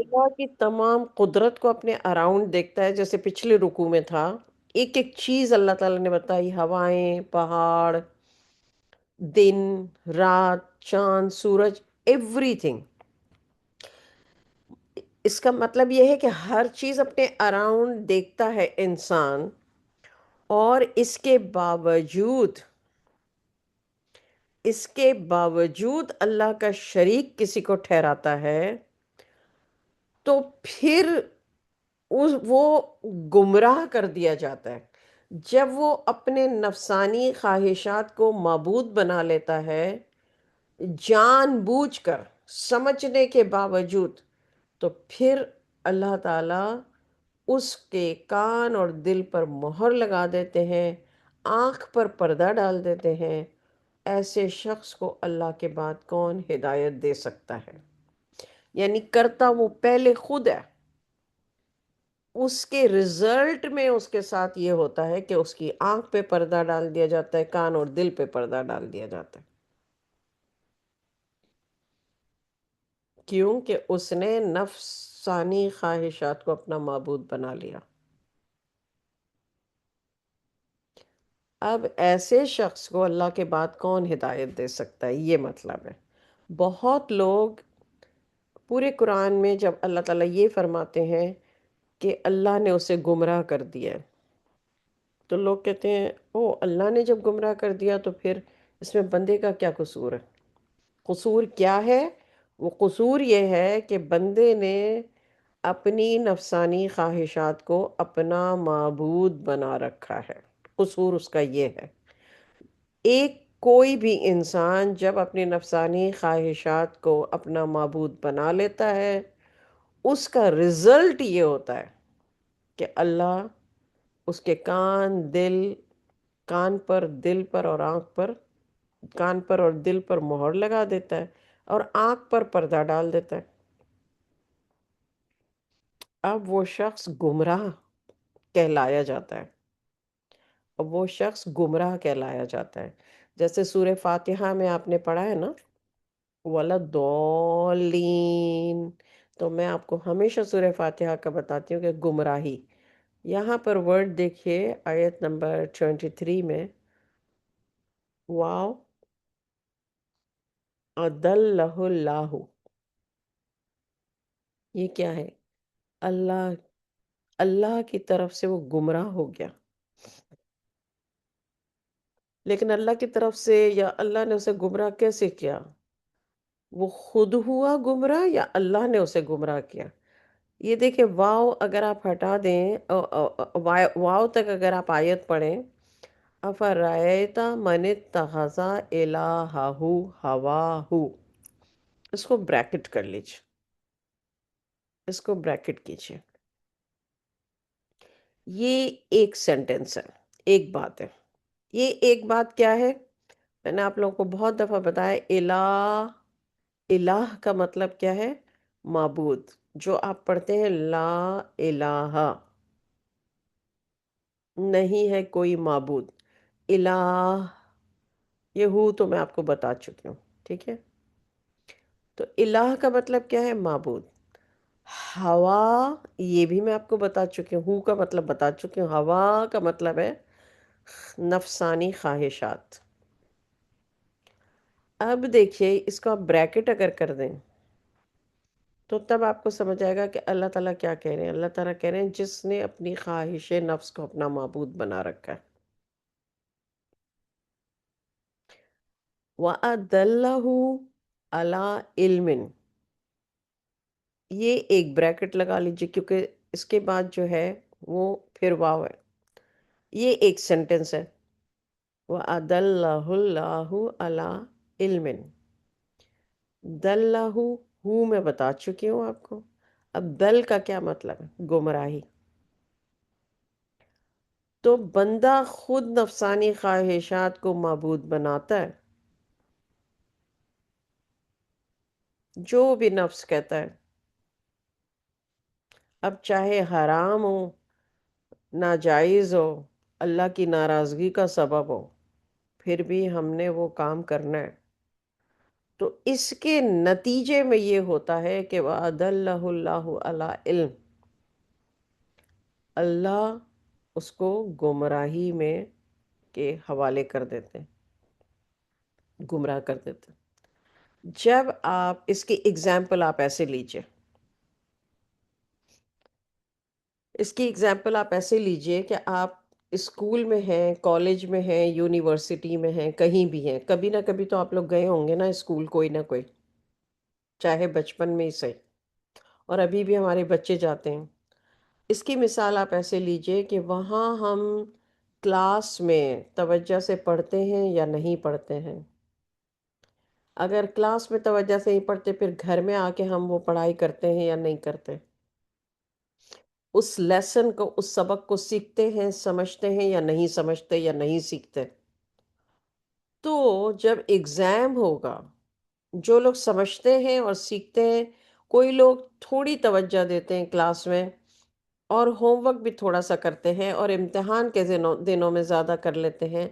اللہ کی تمام قدرت کو اپنے اراؤنڈ دیکھتا ہے، جیسے پچھلے رکوع میں تھا، ایک ایک چیز اللہ تعالیٰ نے بتائی، ہوائیں، پہاڑ، دن، رات، چاند، سورج، ایوری تھنگ. اس کا مطلب یہ ہے کہ ہر چیز اپنے اراؤنڈ دیکھتا ہے انسان، اور اس کے باوجود اللہ کا شریک کسی کو ٹھہراتا ہے، تو پھر وہ گمراہ کر دیا جاتا ہے. جب وہ اپنے نفسانی خواہشات کو معبود بنا لیتا ہے جان بوجھ کر، سمجھنے کے باوجود، تو پھر اللہ تعالیٰ اس کے کان اور دل پر مہر لگا دیتے ہیں، آنکھ پر پردہ ڈال دیتے ہیں. ایسے شخص کو اللہ کے بعد کون ہدایت دے سکتا ہے؟ یعنی کرتا وہ پہلے خود ہے. اس کے رزلٹ میں اس کے ساتھ یہ ہوتا ہے کہ اس کی آنکھ پہ پردہ ڈال دیا جاتا ہے، کان اور دل پہ پردہ ڈال دیا جاتا ہے. کیوں کہ اس نے نفسانی خواہشات کو اپنا معبود بنا لیا. اب ایسے شخص کو اللہ کے بعد کون ہدایت دے سکتا ہے، یہ مطلب ہے. بہت لوگ پورے قرآن میں جب اللہ تعالیٰ یہ فرماتے ہیں کہ اللہ نے اسے گمراہ کر دیا ہے، تو لوگ کہتے ہیں او اللہ نے جب گمراہ کر دیا تو پھر اس میں بندے کا کیا قصور ہے؟ قصور کیا ہے؟ وہ قصور یہ ہے کہ بندے نے اپنی نفسانی خواہشات کو اپنا معبود بنا رکھا ہے. قصور اس کا یہ ہے. کوئی بھی انسان جب اپنی نفسانی خواہشات کو اپنا معبود بنا لیتا ہے، اس کا رزلٹ یہ ہوتا ہے کہ اللہ اس کے کان پر، دل پر اور آنکھ پر، کان پر اور دل پر مہر لگا دیتا ہے، اور آنکھ پر پردہ ڈال دیتا ہے. اب وہ شخص گمراہ کہلایا جاتا ہے. جیسے سورہ فاتحہ میں آپ نے پڑھا ہے نا، وَلَضَّالِّينَ. تو میں آپ کو ہمیشہ سورہ فاتحہ کا بتاتی ہوں کہ گمراہی. یہاں پر ورڈ دیکھیے آیت نمبر 23 میں، واو اضلہ اللہ. یہ کیا ہے؟ اللہ اللہ کی طرف سے وہ گمراہ ہو گیا. لیکن اللہ کی طرف سے یا اللہ نے اسے گمراہ کیسے کیا؟ وہ خود ہوا گمراہ یا اللہ نے اسے گمراہ کیا؟ یہ دیکھیں، واو اگر آپ ہٹا دیں، واو تک اگر آپ آیت پڑھیں، افرائیت من اتخذ الہہ ہواہ، اس کو بریکٹ کر لیجیے، اس کو بریکٹ کیجیے. یہ ایک سینٹنس ہے، ایک بات ہے. یہ ایک بات کیا ہے؟ میں نے آپ لوگوں کو بہت دفعہ بتایا، الہ کا مطلب کیا ہے؟ معبود. جو آپ پڑھتے ہیں لا الہ، نہیں ہے کوئی معبود. الہ، یہ ہو تو میں آپ کو بتا چکی ہوں، ٹھیک ہے؟ تو الہ کا مطلب کیا ہے؟ معبود. ہوا، یہ بھی میں آپ کو بتا چکی ہوں، ہو کا مطلب بتا چکی ہوں. ہوا کا مطلب ہے نفسانی خواہشات. اب دیکھیے اس کو آپ بریکٹ اگر کر دیں تو تب آپ کو سمجھ آئے گا کہ اللہ تعالیٰ کیا کہہ رہے ہیں. اللہ تعالیٰ کہہ رہے ہیں جس نے اپنی خواہش نفس کو اپنا معبود بنا رکھا ہے. وَأَدَلَّهُ عَلَىٰ عِلْمٍ، یہ ایک بریکٹ لگا لیجئے کیونکہ اس کے بعد جو ہے وہ پھر واو ہے. یہ ایک سینٹنس ہے، وَأَدَلَّهُ اللَّهُ عَلَىٰ عِلْمٍ. دلہ ہوں میں بتا چکی ہوں آپ کو. اب دل کا کیا مطلب ہے؟ گمراہی. تو بندہ خود نفسانی خواہشات کو معبود بناتا ہے. جو بھی نفس کہتا ہے، اب چاہے حرام ہو، ناجائز ہو، اللہ کی ناراضگی کا سبب ہو، پھر بھی ہم نے وہ کام کرنا ہے. تو اس کے نتیجے میں یہ ہوتا ہے کہ وَأَضَلَّهُ اللَّهُ عَلَىٰ علم، اللہ اس کو گمراہی میں کے حوالے کر دیتے ہیں، گمراہ کر دیتے ہیں۔ جب آپ اس کی اگزامپل آپ ایسے لیجئے، اس کی اگزامپل آپ ایسے لیجئے کہ آپ اسکول میں ہیں، کالج میں ہیں، یونیورسٹی میں ہیں، کہیں بھی ہیں، کبھی نہ کبھی تو آپ لوگ گئے ہوں گے نا اسکول، کوئی نہ کوئی، چاہے بچپن میں ہی صحیح، اور ابھی بھی ہمارے بچے جاتے ہیں۔ اس کی مثال آپ ایسے لیجئے کہ وہاں ہم کلاس میں توجہ سے پڑھتے ہیں یا نہیں پڑھتے ہیں۔ اگر کلاس میں توجہ سے نہیں پڑھتے، پھر گھر میں آ کے ہم وہ پڑھائی کرتے ہیں یا نہیں کرتے، اس لیسن کو، اس سبق کو سیکھتے ہیں، سمجھتے ہیں یا نہیں سمجھتے یا نہیں سیکھتے۔ تو جب ایگزام ہوگا، جو لوگ سمجھتے ہیں اور سیکھتے ہیں، کوئی لوگ تھوڑی توجہ دیتے ہیں کلاس میں اور ہوم ورک بھی تھوڑا سا کرتے ہیں اور امتحان کے دنوں میں زیادہ کر لیتے ہیں،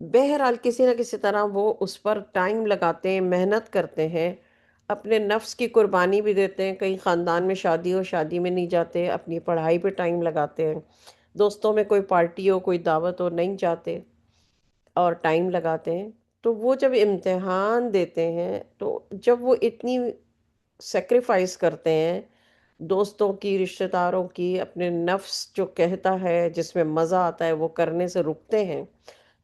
بہرحال کسی نہ کسی طرح وہ اس پر ٹائم لگاتے ہیں، محنت کرتے ہیں، اپنے نفس کی قربانی بھی دیتے ہیں، کہیں خاندان میں شادی ہو، شادی میں نہیں جاتے، اپنی پڑھائی پہ ٹائم لگاتے ہیں، دوستوں میں کوئی پارٹی ہو، کوئی دعوت ہو، نہیں جاتے اور ٹائم لگاتے ہیں۔ تو وہ جب امتحان دیتے ہیں، تو جب وہ اتنی سیکریفائس کرتے ہیں، دوستوں کی، رشتہ داروں کی، اپنے نفس جو کہتا ہے، جس میں مزہ آتا ہے، وہ کرنے سے رکتے ہیں،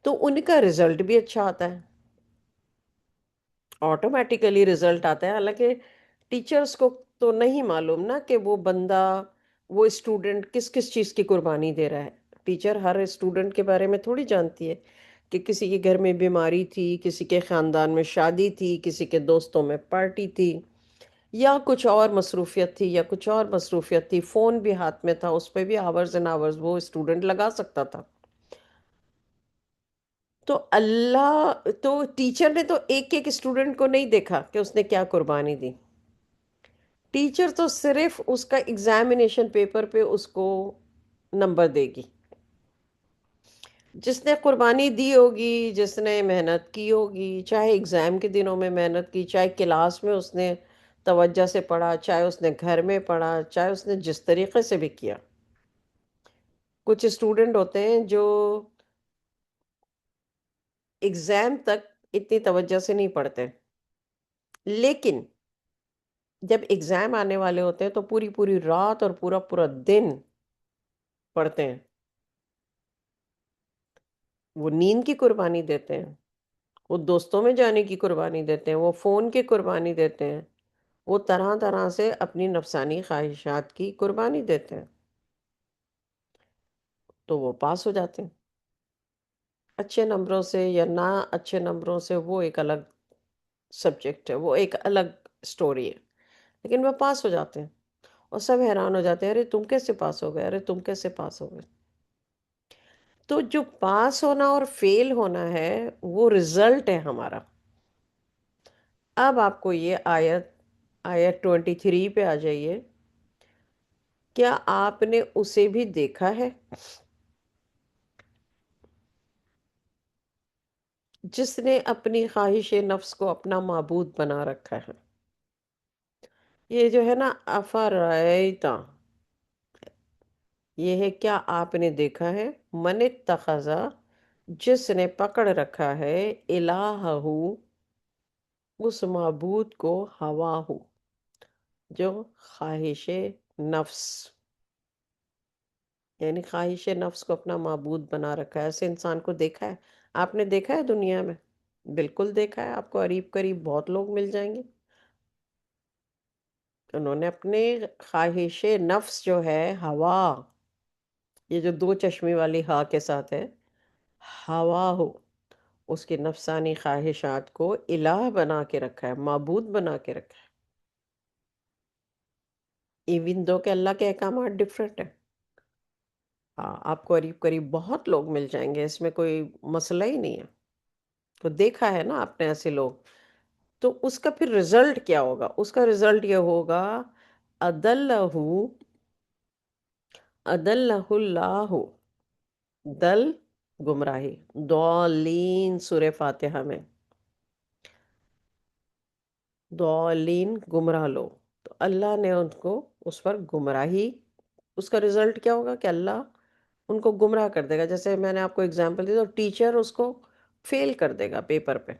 تو ان کا رزلٹ بھی اچھا آتا ہے، آٹومیٹیکلی رزلٹ آتا ہے۔ حالانکہ ٹیچرز کو تو نہیں معلوم نا کہ وہ بندہ، وہ اسٹوڈنٹ کس کس چیز کی قربانی دے رہا ہے۔ ٹیچر ہر اسٹوڈنٹ کے بارے میں تھوڑی جانتی ہے کہ کسی کے گھر میں بیماری تھی، کسی کے خاندان میں شادی تھی، کسی کے دوستوں میں پارٹی تھی، یا کچھ اور مصروفیت تھی، یا کچھ اور مصروفیت تھی، فون بھی ہاتھ میں تھا، اس پہ بھی آورز اینڈ آورز وہ اسٹوڈنٹ لگا سکتا تھا۔ تو اللہ، تو ٹیچر نے تو ایک ایک اسٹوڈنٹ کو نہیں دیکھا کہ اس نے کیا قربانی دی، ٹیچر تو صرف اس کا ایگزامینیشن پیپر پہ اس کو نمبر دے گی۔ جس نے قربانی دی ہوگی، جس نے محنت کی ہوگی، چاہے ایگزام کے دنوں میں محنت کی، چاہے کلاس میں اس نے توجہ سے پڑھا، چاہے اس نے گھر میں پڑھا، چاہے اس نے جس طریقے سے بھی کیا۔ کچھ اسٹوڈنٹ ہوتے ہیں جو ایگزام تک اتنی توجہ سے نہیں پڑھتے، لیکن جب ایگزام آنے والے ہوتے ہیں تو پوری پوری رات اور پورا پورا دن پڑھتے ہیں، وہ نیند کی قربانی دیتے ہیں، وہ دوستوں میں جانے کی قربانی دیتے ہیں، وہ فون کی قربانی دیتے ہیں، وہ طرح طرح سے اپنی نفسانی خواہشات کی قربانی دیتے ہیں، تو وہ پاس ہو جاتے ہیں اچھے نمبروں سے یا نہ اچھے نمبروں سے، وہ ایک الگ سبجیکٹ ہے، وہ ایک الگ سٹوری ہے، لیکن وہ پاس ہو جاتے ہیں اور سب حیران ہو جاتے ہیں، ارے تم کیسے پاس ہو گئے، ارے تم کیسے پاس ہو گئے۔ تو جو پاس ہونا اور فیل ہونا ہے، وہ رزلٹ ہے ہمارا۔ اب آپ کو یہ آیت 23 پہ آ جائیے، کیا آپ نے اسے بھی دیکھا ہے جس نے اپنی خواہش نفس کو اپنا معبود بنا رکھا ہے؟ یہ جو ہے نا افرائیتا، یہ ہے کیا آپ نے دیکھا ہے، من اتخذ، جس نے پکڑ رکھا ہے، الہہ، اس معبود کو، ہوا ہو، جو خواہش نفس، یعنی خواہش نفس کو اپنا معبود بنا رکھا ہے۔ ایسے انسان کو دیکھا ہے؟ آپ نے دیکھا ہے دنیا میں؟ بالکل دیکھا ہے، آپ کو قریب قریب بہت لوگ مل جائیں گے، انہوں نے اپنے خواہش نفس جو ہے، ہوا، یہ جو دو چشمی والی ہا کے ساتھ ہے، ہوا ہو، اس کی نفسانی خواہشات کو الہ بنا کے رکھا ہے، معبود بنا کے رکھا ہے، ایون دو کہ اللہ کے احکامات ڈیفرنٹ ہیں۔ ہاں، آپ کو قریب قریب بہت لوگ مل جائیں گے، اس میں کوئی مسئلہ ہی نہیں ہے، تو دیکھا ہے نا آپ نے ایسے لوگ۔ تو اس کا پھر رزلٹ کیا ہوگا؟ اس کا رزلٹ یہ ہوگا، ادلہ، ادلہ اللہ، دل گمراہی، ضالین، سورہ فاتحہ میں ضالین گمراہ لوگ، تو اللہ نے ان کو اس پر گمراہی، اس کا رزلٹ کیا ہوگا کہ اللہ ان کو گمراہ کر دے گا. جیسے میں نے آپ کو اگزامپل دی تو ٹیچر اس کو فیل کر دے گا پیپر پہ.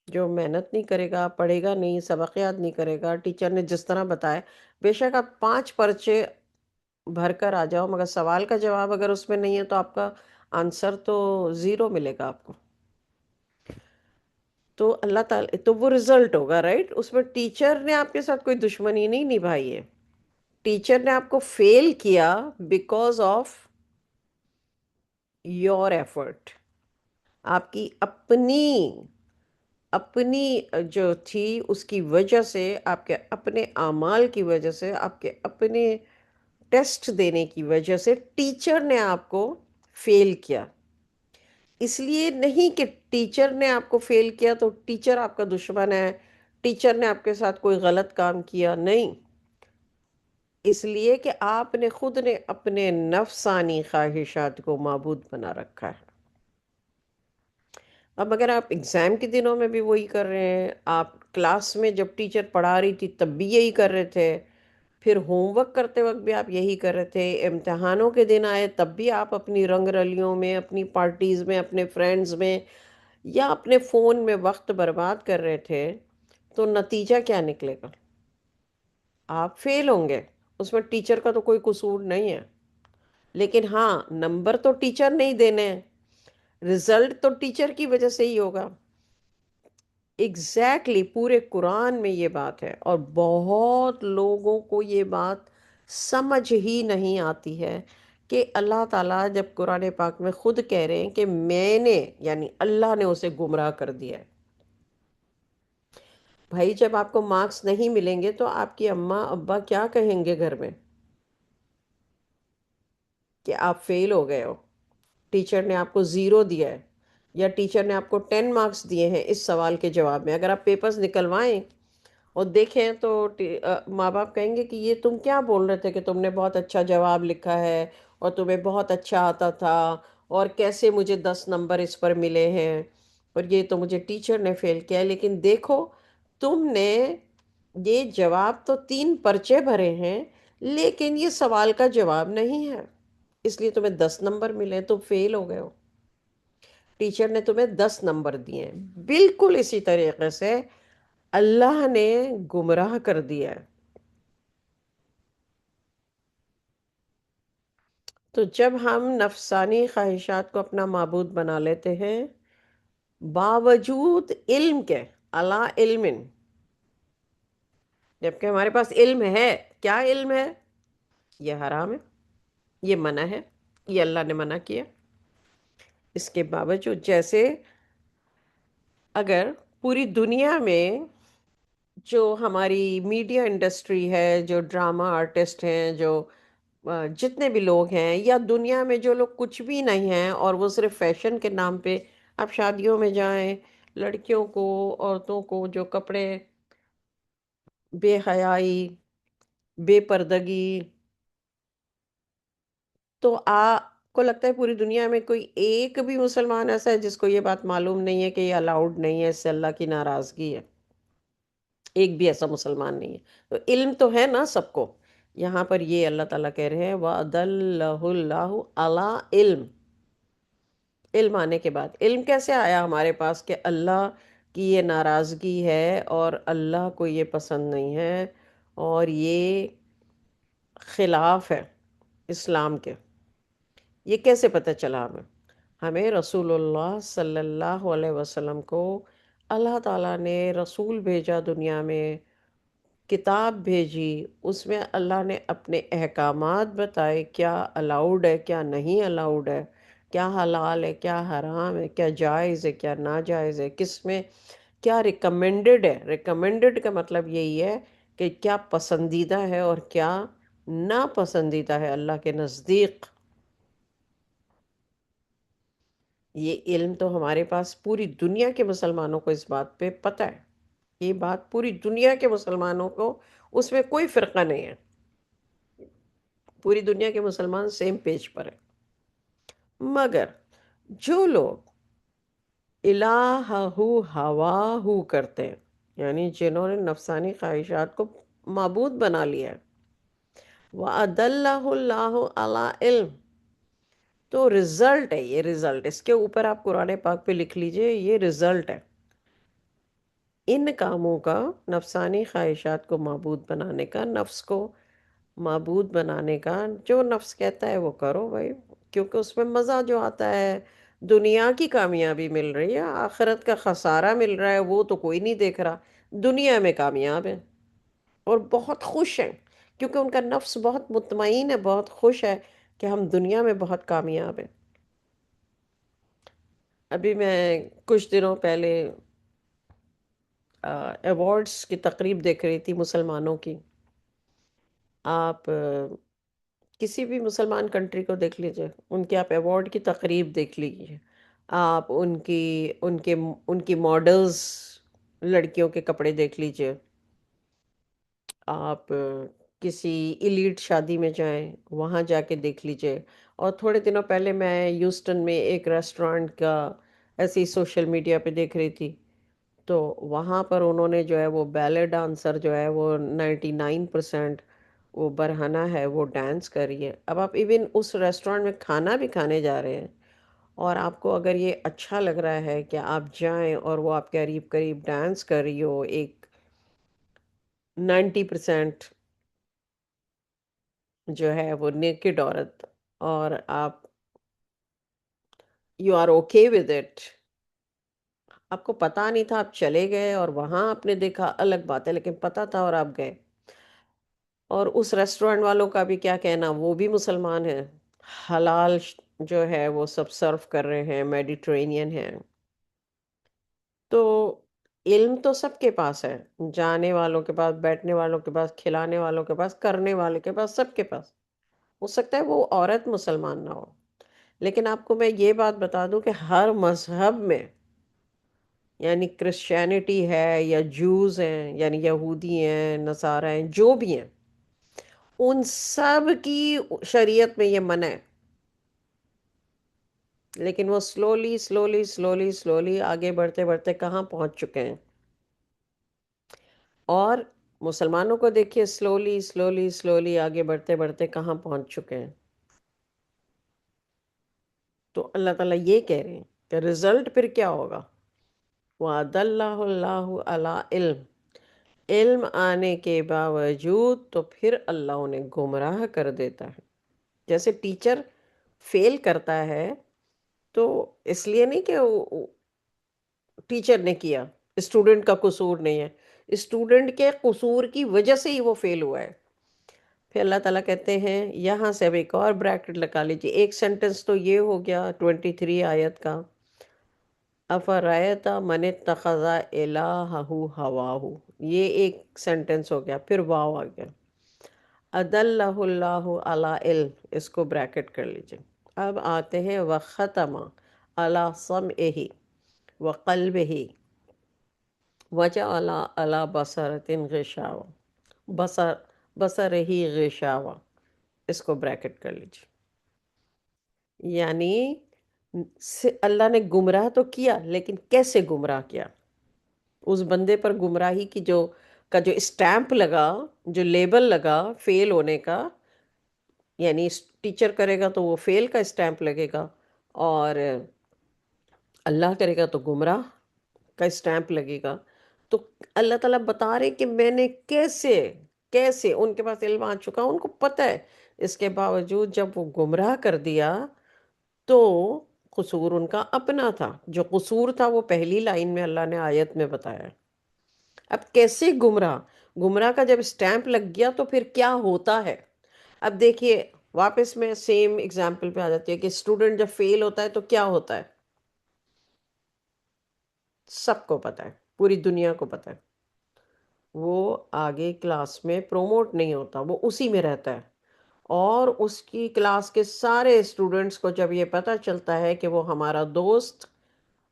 جو محنت نہیں کرے گا، پڑھے گا نہیں، سبق یاد نہیں کرے گا، ٹیچر نے جس طرح بتایا، بے شک آپ 5 پرچے بھر کر آ جاؤ مگر سوال کا جواب اگر اس میں نہیں ہے تو آپ کا آنسر تو 0 ملے گا آپ کو. تو اللہ تعالی تو وہ رزلٹ ہوگا، رائٹ. اس میں ٹیچر نے آپ کے ساتھ کوئی دشمنی نہیں نبھائی ہے. ٹیچر نے آپ کو فیل کیا بیکاز آف یور ایفرٹ. آپ کی اپنی اپنی جو تھی اس کی وجہ سے، آپ کے اپنے اعمال کی وجہ سے، آپ کے اپنے ٹیسٹ دینے کی وجہ سے ٹیچر نے آپ کو فیل کیا. اس لیے نہیں کہ ٹیچر نے آپ کو فیل کیا تو ٹیچر آپ کا دشمن ہے، ٹیچر نے آپ کے ساتھ کوئی غلط کام کیا، نہیں. اس لیے کہ آپ نے خود نے اپنے نفسانی خواہشات کو معبود بنا رکھا ہے. اب اگر آپ ایگزام کے دنوں میں بھی وہی کر رہے ہیں، آپ کلاس میں جب ٹیچر پڑھا رہی تھی تب بھی یہی کر رہے تھے، پھر ہوم ورک کرتے وقت بھی آپ یہی کر رہے تھے، امتحانوں کے دن آئے تب بھی آپ اپنی رنگ رلیوں میں، اپنی پارٹیز میں، اپنے فرینڈز میں یا اپنے فون میں وقت برباد کر رہے تھے، تو نتیجہ کیا نکلے گا؟ آپ فیل ہوں گے. اس میں ٹیچر کا تو کوئی قصور نہیں ہے. لیکن ہاں، نمبر تو ٹیچر نہیں دینے ہیں، رزلٹ تو ٹیچر کی وجہ سے ہی ہوگا. ایگزیکٹلی پورے قرآن میں یہ بات ہے، اور بہت لوگوں کو یہ بات سمجھ ہی نہیں آتی ہے کہ اللہ تعالیٰ جب قرآن پاک میں خود کہہ رہے ہیں کہ میں نے، یعنی اللہ نے اسے گمراہ کر دیا ہے. بھائی جب آپ کو مارکس نہیں ملیں گے تو آپ کی اماں ابا کیا کہیں گے گھر میں؟ کہ آپ فیل ہو گئے ہو، ٹیچر نے آپ کو 0 دیا ہے، یا ٹیچر نے آپ کو 10 مارکس دیے ہیں اس سوال کے جواب میں. اگر آپ پیپرز نکلوائیں اور دیکھیں تو ماں باپ کہیں گے کہ یہ تم کیا بول رہے تھے کہ تم نے بہت اچھا جواب لکھا ہے اور تمہیں بہت اچھا آتا تھا، اور کیسے مجھے 10 نمبر اس پر ملے ہیں، اور یہ تو مجھے ٹیچر نے فیل کیا ہے. لیکن دیکھو، تم نے یہ جواب تو 3 پرچے بھرے ہیں لیکن یہ سوال کا جواب نہیں ہے، اس لیے تمہیں 10 نمبر ملے، تم فیل ہو گئے ہو. ٹیچر نے تمہیں 10 نمبر دیے ہیں. بالکل اسی طریقے سے اللہ نے گمراہ کر دیا ہے. تو جب ہم نفسانی خواہشات کو اپنا معبود بنا لیتے ہیں باوجود علم کے، علا علم، جبکہ ہمارے پاس علم ہے. کیا علم ہے؟ یہ حرام ہے، یہ منع ہے، یہ اللہ نے منع کیا. اس کے باوجود جیسے اگر پوری دنیا میں جو ہماری میڈیا انڈسٹری ہے، جو ڈرامہ آرٹسٹ ہیں، جو جتنے بھی لوگ ہیں، یا دنیا میں جو لوگ کچھ بھی نہیں ہیں اور وہ صرف فیشن کے نام پہ، آپ شادیوں میں جائیں، لڑکیوں کو، عورتوں کو جو کپڑے، بے حیائی، بے پردگی، تو کو لگتا ہے پوری دنیا میں کوئی ایک بھی مسلمان ایسا ہے جس کو یہ بات معلوم نہیں ہے کہ یہ الاؤڈ نہیں ہے، اس سے اللہ کی ناراضگی ہے؟ ایک بھی ایسا مسلمان نہیں ہے. تو علم تو ہے نا سب کو. یہاں پر یہ اللہ تعالیٰ کہہ رہے ہیں وَأَدَلَّهُ اللَّهُ عَلَىٰ علم. علم آنے کے بعد، علم کیسے آیا ہمارے پاس کہ اللہ کی یہ ناراضگی ہے اور اللہ کو یہ پسند نہیں ہے اور یہ خلاف ہے اسلام کے؟ یہ کیسے پتہ چلا ہمیں؟ ہمیں رسول اللہ صلی اللہ علیہ وسلم کو اللہ تعالیٰ نے رسول بھیجا دنیا میں، کتاب بھیجی، اس میں اللہ نے اپنے احکامات بتائے، کیا الاؤڈ ہے، کیا نہیں الاؤڈ ہے، کیا حلال ہے، کیا حرام ہے، کیا جائز ہے، کیا ناجائز ہے، کس میں کیا ریکمینڈڈ ہے. ریکمینڈڈ کا مطلب یہی ہے کہ کیا پسندیدہ ہے اور کیا ناپسندیدہ ہے اللہ کے نزدیک. یہ علم تو ہمارے پاس پوری دنیا کے مسلمانوں کو اس بات پہ پتہ ہے. یہ بات پوری دنیا کے مسلمانوں کو، اس میں کوئی فرقہ نہیں ہے، پوری دنیا کے مسلمان سیم پیج پر ہیں. مگر جو لوگ الہو ہواہو کرتے ہیں، یعنی جنہوں نے نفسانی خواہشات کو معبود بنا لیا ہے۔ وَأَدَلَّهُ اللَّهُ عَلَىٰ علم، تو رزلٹ ہے، یہ رزلٹ اس کے اوپر آپ قرآن پاک پہ لکھ لیجئے، یہ رزلٹ ہے ان کاموں کا، نفسانی خواہشات کو معبود بنانے کا، نفس کو معبود بنانے کا۔ جو نفس کہتا ہے وہ کرو بھائی، کیونکہ اس میں مزہ جو آتا ہے، دنیا کی کامیابی مل رہی ہے، آخرت کا خسارہ مل رہا ہے وہ تو کوئی نہیں دیکھ رہا، دنیا میں کامیاب ہے اور بہت خوش ہیں، کیونکہ ان کا نفس بہت مطمئن ہے، بہت خوش ہے کہ ہم دنیا میں بہت کامیاب ہیں۔ ابھی میں کچھ دنوں پہلے ایوارڈز کی تقریب دیکھ رہی تھی مسلمانوں کی۔ آپ کسی بھی مسلمان کنٹری کو دیکھ لیجئے، ان کے آپ ایوارڈ کی تقریب دیکھ لیجئے، آپ ان کی ماڈلز لڑکیوں کے کپڑے دیکھ لیجئے، آپ کسی ایلیٹ شادی میں جائیں وہاں جا کے دیکھ لیجئے۔ اور تھوڑے دنوں پہلے میں یوسٹن میں ایک ریسٹورانٹ کا ایسے ہی سوشل میڈیا پہ دیکھ رہی تھی، تو وہاں پر انہوں نے جو ہے وہ بیلے ڈانسر جو ہے وہ 99% وہ برہنہ ہے، وہ ڈانس کر رہی ہے۔ اب آپ ایون اس ریسٹورانٹ میں کھانا بھی کھانے جا رہے ہیں، اور آپ کو اگر یہ اچھا لگ رہا ہے کہ آپ جائیں اور وہ آپ کے قریب قریب ڈانس کر رہی ہو، ایک 90% جو ہے وہ نیکڈ عورت، اور آپ you are okay with it, آپ کو پتا نہیں تھا، آپ چلے گئے اور وہاں آپ نے دیکھا، الگ بات ہے، لیکن پتا تھا اور آپ گئے۔ اور اس ریسٹورانٹ والوں کا بھی کیا کہنا، وہ بھی مسلمان ہیں، حلال جو ہے وہ سب سرو کر رہے ہیں، میڈیٹرینین ہیں۔ تو علم تو سب کے پاس ہے، جانے والوں کے پاس، بیٹھنے والوں کے پاس، کھلانے والوں کے پاس، کرنے والے کے پاس، سب کے پاس۔ ہو سکتا ہے وہ عورت مسلمان نہ ہو، لیکن آپ کو میں یہ بات بتا دوں کہ ہر مذہب میں، یعنی کرسچینٹی ہے یا جوز ہیں، یعنی یہودی ہیں، نصارہ ہیں، جو بھی ہیں، ان سب کی شریعت میں یہ منع ہے، لیکن وہ سلولی سلولی سلولی سلولی آگے بڑھتے بڑھتے کہاں پہنچ چکے ہیں۔ اور مسلمانوں کو دیکھیے، سلولی سلولی سلولی آگے بڑھتے بڑھتے کہاں پہنچ چکے ہیں۔ تو اللہ تعالیٰ یہ کہہ رہے ہیں کہ رزلٹ پھر کیا ہوگا؟ وَأَدَلَّهُ اللَّهُ عَلَىٰ علم، علم آنے کے باوجود تو پھر اللہ انہیں گمراہ کر دیتا ہے۔ جیسے ٹیچر فیل کرتا ہے تو اس لیے نہیں کہ ٹیچر نے کیا، اسٹوڈنٹ کا قصور نہیں ہے، اسٹوڈنٹ کے قصور کی وجہ سے ہی وہ فیل ہوا ہے۔ پھر اللہ تعالیٰ کہتے ہیں، یہاں سے اب ایک اور بریکٹ لگا لیجیے، ایک سینٹنس تو یہ ہو گیا 23 آیت کا، افرائیت من اتخذ الہہ ہواہ، یہ ایک سینٹنس ہو گیا، پھر واو آ گیا، ادلہ اللہ علی علم، اس کو بریکٹ کر لیجیے۔ اب آتے ہیں وختم علی سمعہ وقلبہ وجعل علی بصرۃ غشاوہ، بصرہ غشاوہ، اس کو بریکٹ کر لیجیے۔ یعنی اللہ نے گمراہ تو کیا، لیکن کیسے گمراہ کیا؟ اس بندے پر گمراہی کی جو اسٹیمپ لگا، جو لیبل لگا فیل ہونے کا، یعنی ٹیچر کرے گا تو وہ فیل کا اسٹیمپ لگے گا، اور اللہ کرے گا تو گمراہ کا اسٹیمپ لگے گا۔ تو اللہ تعالیٰ بتا رہے کہ میں نے کیسے ان کے پاس علم آ چکا، ان کو پتہ ہے، اس کے باوجود جب وہ گمراہ کر دیا تو قصور ان کا اپنا تھا، جو قصور تھا وہ پہلی لائن میں اللہ نے آیت میں بتایا۔ اب کیسے گمراہ کا جب اسٹیمپ لگ گیا تو پھر کیا ہوتا ہے؟ اب دیکھیے، واپس میں سیم ایگزامپل پہ آ جاتی ہے کہ اسٹوڈنٹ جب فیل ہوتا ہے تو کیا ہوتا ہے؟ سب کو پتہ ہے، پوری دنیا کو پتہ ہے، وہ آگے کلاس میں پروموٹ نہیں ہوتا، وہ اسی میں رہتا ہے۔ اور اس کی کلاس کے سارے اسٹوڈنٹس کو جب یہ پتہ چلتا ہے کہ وہ ہمارا دوست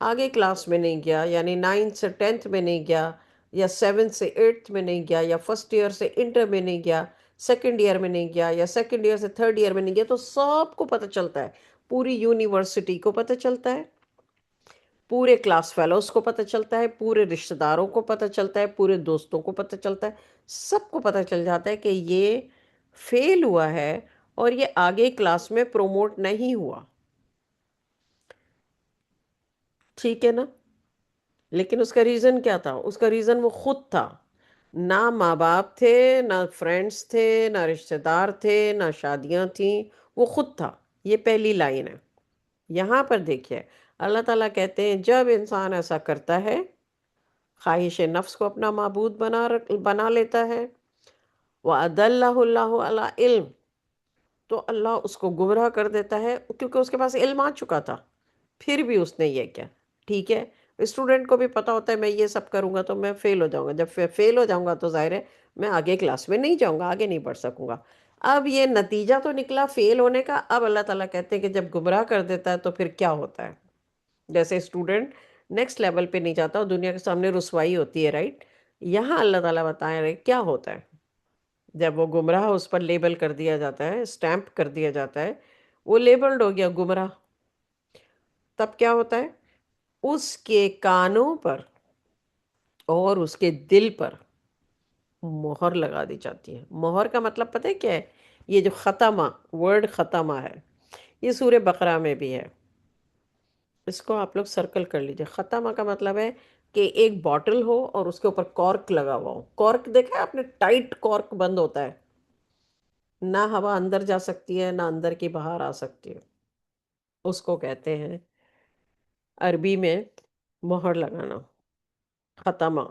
آگے کلاس میں نہیں گیا، یعنی 9 سے 10 میں نہیں گیا، یا 7 سے 8 میں نہیں گیا، یا فرسٹ ایئر سے انٹر میں نہیں گیا، سیکنڈ ایئر میں نہیں گیا، یا سیکنڈ ایئر سے تھرڈ ایئر میں نہیں گیا، تو سب کو پتہ چلتا ہے، پوری یونیورسٹی کو پتہ چلتا ہے، پورے کلاس فیلوز کو پتہ چلتا ہے، پورے رشتہ داروں کو پتہ چلتا ہے، پورے دوستوں کو پتہ چلتا ہے، سب کو پتہ چل جاتا ہے کہ یہ فیل ہوا ہے اور یہ آگے کلاس میں پروموٹ نہیں ہوا. ٹھیک ہے نا؟ لیکن اس کا ریزن کیا تھا؟ اس کا ریزن وہ خود تھا. نہ ماں باپ تھے، نہ فرینڈز تھے، نہ رشتہ دار تھے، نہ شادیاں تھیں، وہ خود تھا. یہ پہلی لائن ہے. یہاں پر دیکھیے اللہ تعالیٰ کہتے ہیں جب انسان ایسا کرتا ہے، خواہش نفس کو اپنا معبود بنا لیتا ہے، وَأَدَلَّهُ اللَّهُ عَلَىٰ علم، تو اللہ اس کو گمراہ کر دیتا ہے کیونکہ اس کے پاس علم آ چکا تھا. پھر بھی اس نے یہ کیا. ٹھیک ہے، اسٹوڈنٹ کو بھی پتا ہوتا ہے میں یہ سب کروں گا تو میں فیل ہو جاؤں گا. جب فیل ہو جاؤں گا تو ظاہر ہے میں آگے کلاس میں نہیں جاؤں گا، آگے نہیں پڑھ سکوں گا. اب یہ نتیجہ تو نکلا فیل ہونے کا. اب اللہ تعالیٰ کہتے ہیں کہ جب گمراہ کر دیتا ہے تو پھر کیا ہوتا ہے. جیسے اسٹوڈنٹ نیکسٹ لیول پہ نہیں جاتا اور دنیا کے سامنے رسوائی ہوتی ہے، رائٹ. یہاں اللہ تعالیٰ بتائیں رہے کیا ہوتا ہے جب وہ گمراہ اس پر لیبل کر دیا جاتا ہے، اسٹیمپ کر دیا جاتا ہے، وہ لیبلڈ ہو گیا گمراہ. تب کیا ہوتا ہے؟ اس کے کانوں پر اور اس کے دل پر مہر لگا دی جاتی ہے. مہر کا مطلب پتہ ہے کیا ہے؟ یہ جو ختمہ، ورڈ ختمہ ہے، یہ سورہ بقرہ میں بھی ہے. اس کو آپ لوگ سرکل کر لیجئے. ختمہ کا مطلب ہے کہ ایک باٹل ہو اور اس کے اوپر کارک لگا ہوا ہو. کارک دیکھا ہے آپ نے؟ ٹائٹ کارک بند ہوتا ہے، نہ ہوا اندر جا سکتی ہے نہ اندر کی باہر آ سکتی ہے. اس کو کہتے ہیں عربی میں مہر لگانا، ختمہ.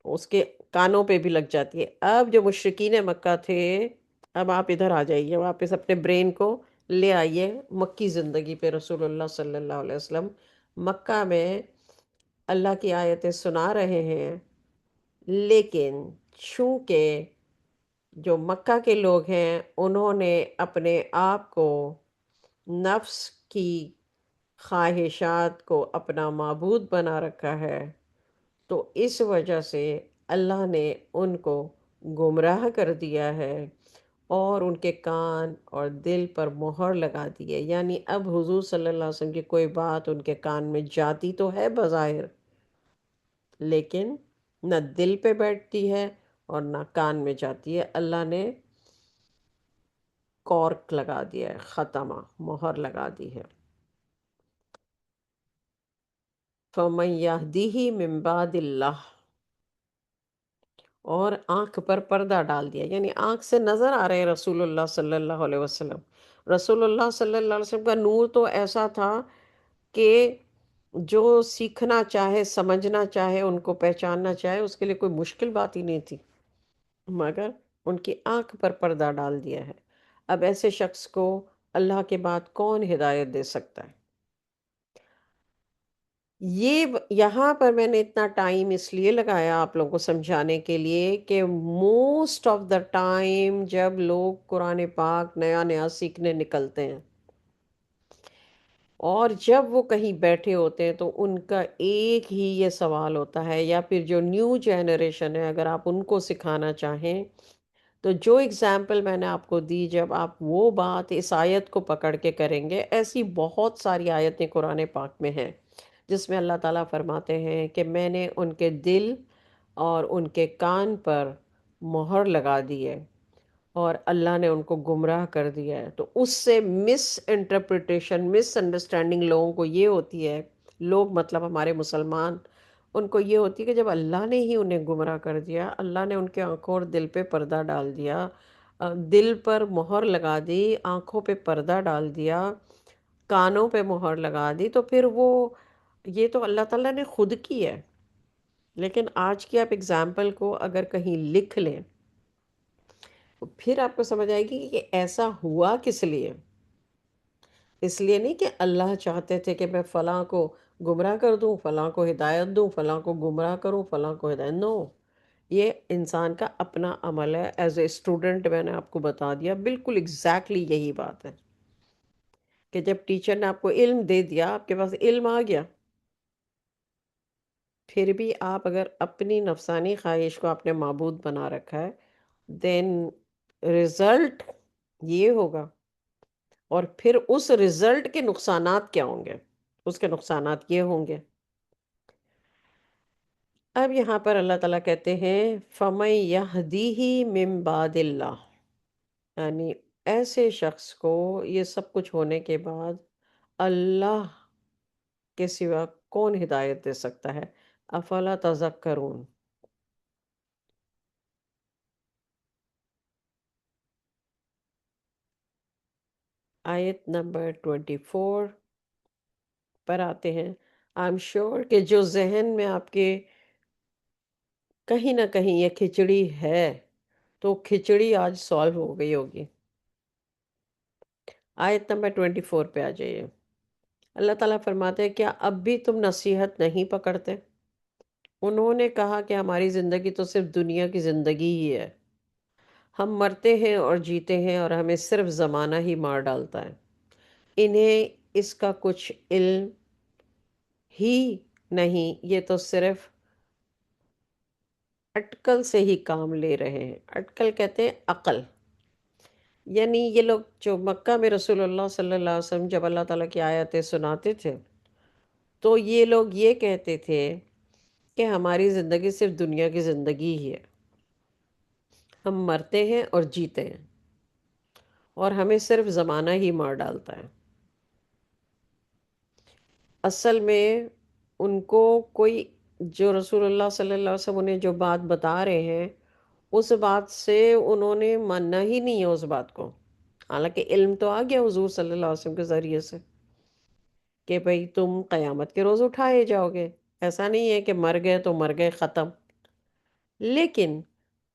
اس کے کانوں پہ بھی لگ جاتی ہے. اب جو مشرکین مکہ تھے، اب آپ ادھر آ جائیے واپس، اپنے برین کو لے آئیے مکی زندگی پہ. رسول اللہ صلی اللہ علیہ وسلم مکہ میں اللہ کی آیتیں سنا رہے ہیں، لیکن چونکہ جو مکہ کے لوگ ہیں انہوں نے اپنے آپ کو نفس کی خواہشات کو اپنا معبود بنا رکھا ہے، تو اس وجہ سے اللہ نے ان کو گمراہ کر دیا ہے اور ان کے کان اور دل پر مہر لگا دی ہے. یعنی اب حضور صلی اللہ علیہ وسلم کی کوئی بات ان کے کان میں جاتی تو ہے بظاہر، لیکن نہ دل پہ بیٹھتی ہے اور نہ کان میں جاتی ہے. اللہ نے کارک لگا دیا ہے، ختمہ، مہر لگا دی ہے. فَمَن يَهْدِهِ مِن بَعْدِ اللَّهِ، اور آنکھ پر پردہ ڈال دیا. یعنی آنکھ سے نظر آ رہے رسول اللہ صلی اللہ علیہ وسلم. رسول اللہ صلی اللہ علیہ وسلم کا نور تو ایسا تھا کہ جو سیکھنا چاہے، سمجھنا چاہے، ان کو پہچاننا چاہے، اس کے لیے کوئی مشکل بات ہی نہیں تھی، مگر ان کی آنکھ پر پردہ ڈال دیا ہے. اب ایسے شخص کو اللہ کے بعد کون ہدایت دے سکتا ہے؟ یہاں پر میں نے اتنا ٹائم اس لیے لگایا آپ لوگوں کو سمجھانے کے لیے کہ موسٹ آف دا ٹائم جب لوگ قرآن پاک نیا نیا سیکھنے نکلتے ہیں اور جب وہ کہیں بیٹھے ہوتے ہیں تو ان کا ایک ہی یہ سوال ہوتا ہے، یا پھر جو نیو جنریشن ہے اگر آپ ان کو سکھانا چاہیں تو جو اگزامپل میں نے آپ کو دی، جب آپ وہ بات اس آیت کو پکڑ کے کریں گے، ایسی بہت ساری آیتیں قرآن پاک میں ہیں جس میں اللہ تعالیٰ فرماتے ہیں کہ میں نے ان کے دل اور ان کے کان پر مہر لگا دی ہے اور اللہ نے ان کو گمراہ کر دیا ہے. تو اس سے مس انٹرپریٹیشن، مس انڈرسٹینڈنگ لوگوں کو یہ ہوتی ہے، لوگ مطلب ہمارے مسلمان، ان کو یہ ہوتی ہے کہ جب اللہ نے ہی انہیں گمراہ کر دیا، اللہ نے ان کے آنکھوں اور دل پہ پردہ ڈال دیا، دل پر مہر لگا دی، آنکھوں پہ پردہ ڈال دیا، کانوں پہ مہر لگا دی، تو پھر وہ یہ تو اللہ تعالیٰ نے خود کی ہے. لیکن آج کی آپ اگزامپل کو اگر کہیں لکھ لیں تو پھر آپ کو سمجھ آئے گی کہ ایسا ہوا کس لیے. اس لیے نہیں کہ اللہ چاہتے تھے کہ میں فلاں کو گمراہ کر دوں، فلاں کو ہدایت دوں، فلاں کو گمراہ کروں، فلاں کو ہدایت. نو، یہ انسان کا اپنا عمل ہے. ایز اے اسٹوڈنٹ میں نے آپ کو بتا دیا بالکل ایگزیکٹلی یہی بات ہے کہ جب ٹیچر نے آپ کو علم دے دیا، آپ کے پاس علم آ گیا، پھر بھی آپ اگر اپنی نفسانی خواہش کو آپ نے معبود بنا رکھا ہے، دین رزلٹ یہ ہوگا. اور پھر اس رزلٹ کے نقصانات کیا ہوں گے؟ اس کے نقصانات یہ ہوں گے اب یہاں پر اللہ تعالیٰ کہتے ہیں فَمَن يَهْدِهِ مِن بَعْدِ اللَّهِ، یعنی ایسے شخص کو یہ سب کچھ ہونے کے بعد اللہ کے سوا کون ہدایت دے سکتا ہے؟ افلا تذکرون۔ آیت نمبر 24 پر آتے ہیں۔ آئی ایم شیور کہ جو ذہن میں آپ کے کہیں نہ کہیں یہ کھچڑی ہے تو کھچڑی آج سالو ہو گئی ہوگی۔ آیت نمبر 24 پہ آ جائیے۔ اللہ تعالیٰ فرماتے ہیں کیا اب بھی تم نصیحت نہیں پکڑتے؟ انہوں نے کہا کہ ہماری زندگی تو صرف دنیا کی زندگی ہی ہے، ہم مرتے ہیں اور جیتے ہیں اور ہمیں صرف زمانہ ہی مار ڈالتا ہے، انہیں اس کا کچھ علم ہی نہیں، یہ تو صرف اٹکل سے ہی کام لے رہے ہیں۔ اٹکل کہتے ہیں عقل، یعنی یہ لوگ جو مکہ میں رسول اللہ صلی اللہ علیہ وسلم جب اللہ تعالیٰ کی آیتیں سناتے تھے تو یہ لوگ یہ کہتے تھے کہ ہماری زندگی صرف دنیا کی زندگی ہی ہے، ہم مرتے ہیں اور جیتے ہیں اور ہمیں صرف زمانہ ہی مار ڈالتا ہے۔ اصل میں ان کو کوئی جو رسول اللہ صلی اللہ علیہ وسلم انہیں جو بات بتا رہے ہیں اس بات سے انہوں نے ماننا ہی نہیں ہے اس بات کو، حالانکہ علم تو آ گیا حضور صلی اللہ علیہ وسلم کے ذریعے سے کہ بھئی تم قیامت کے روز اٹھائے جاؤ گے، ایسا نہیں ہے کہ مر گئے تو مر گئے ختم۔ لیکن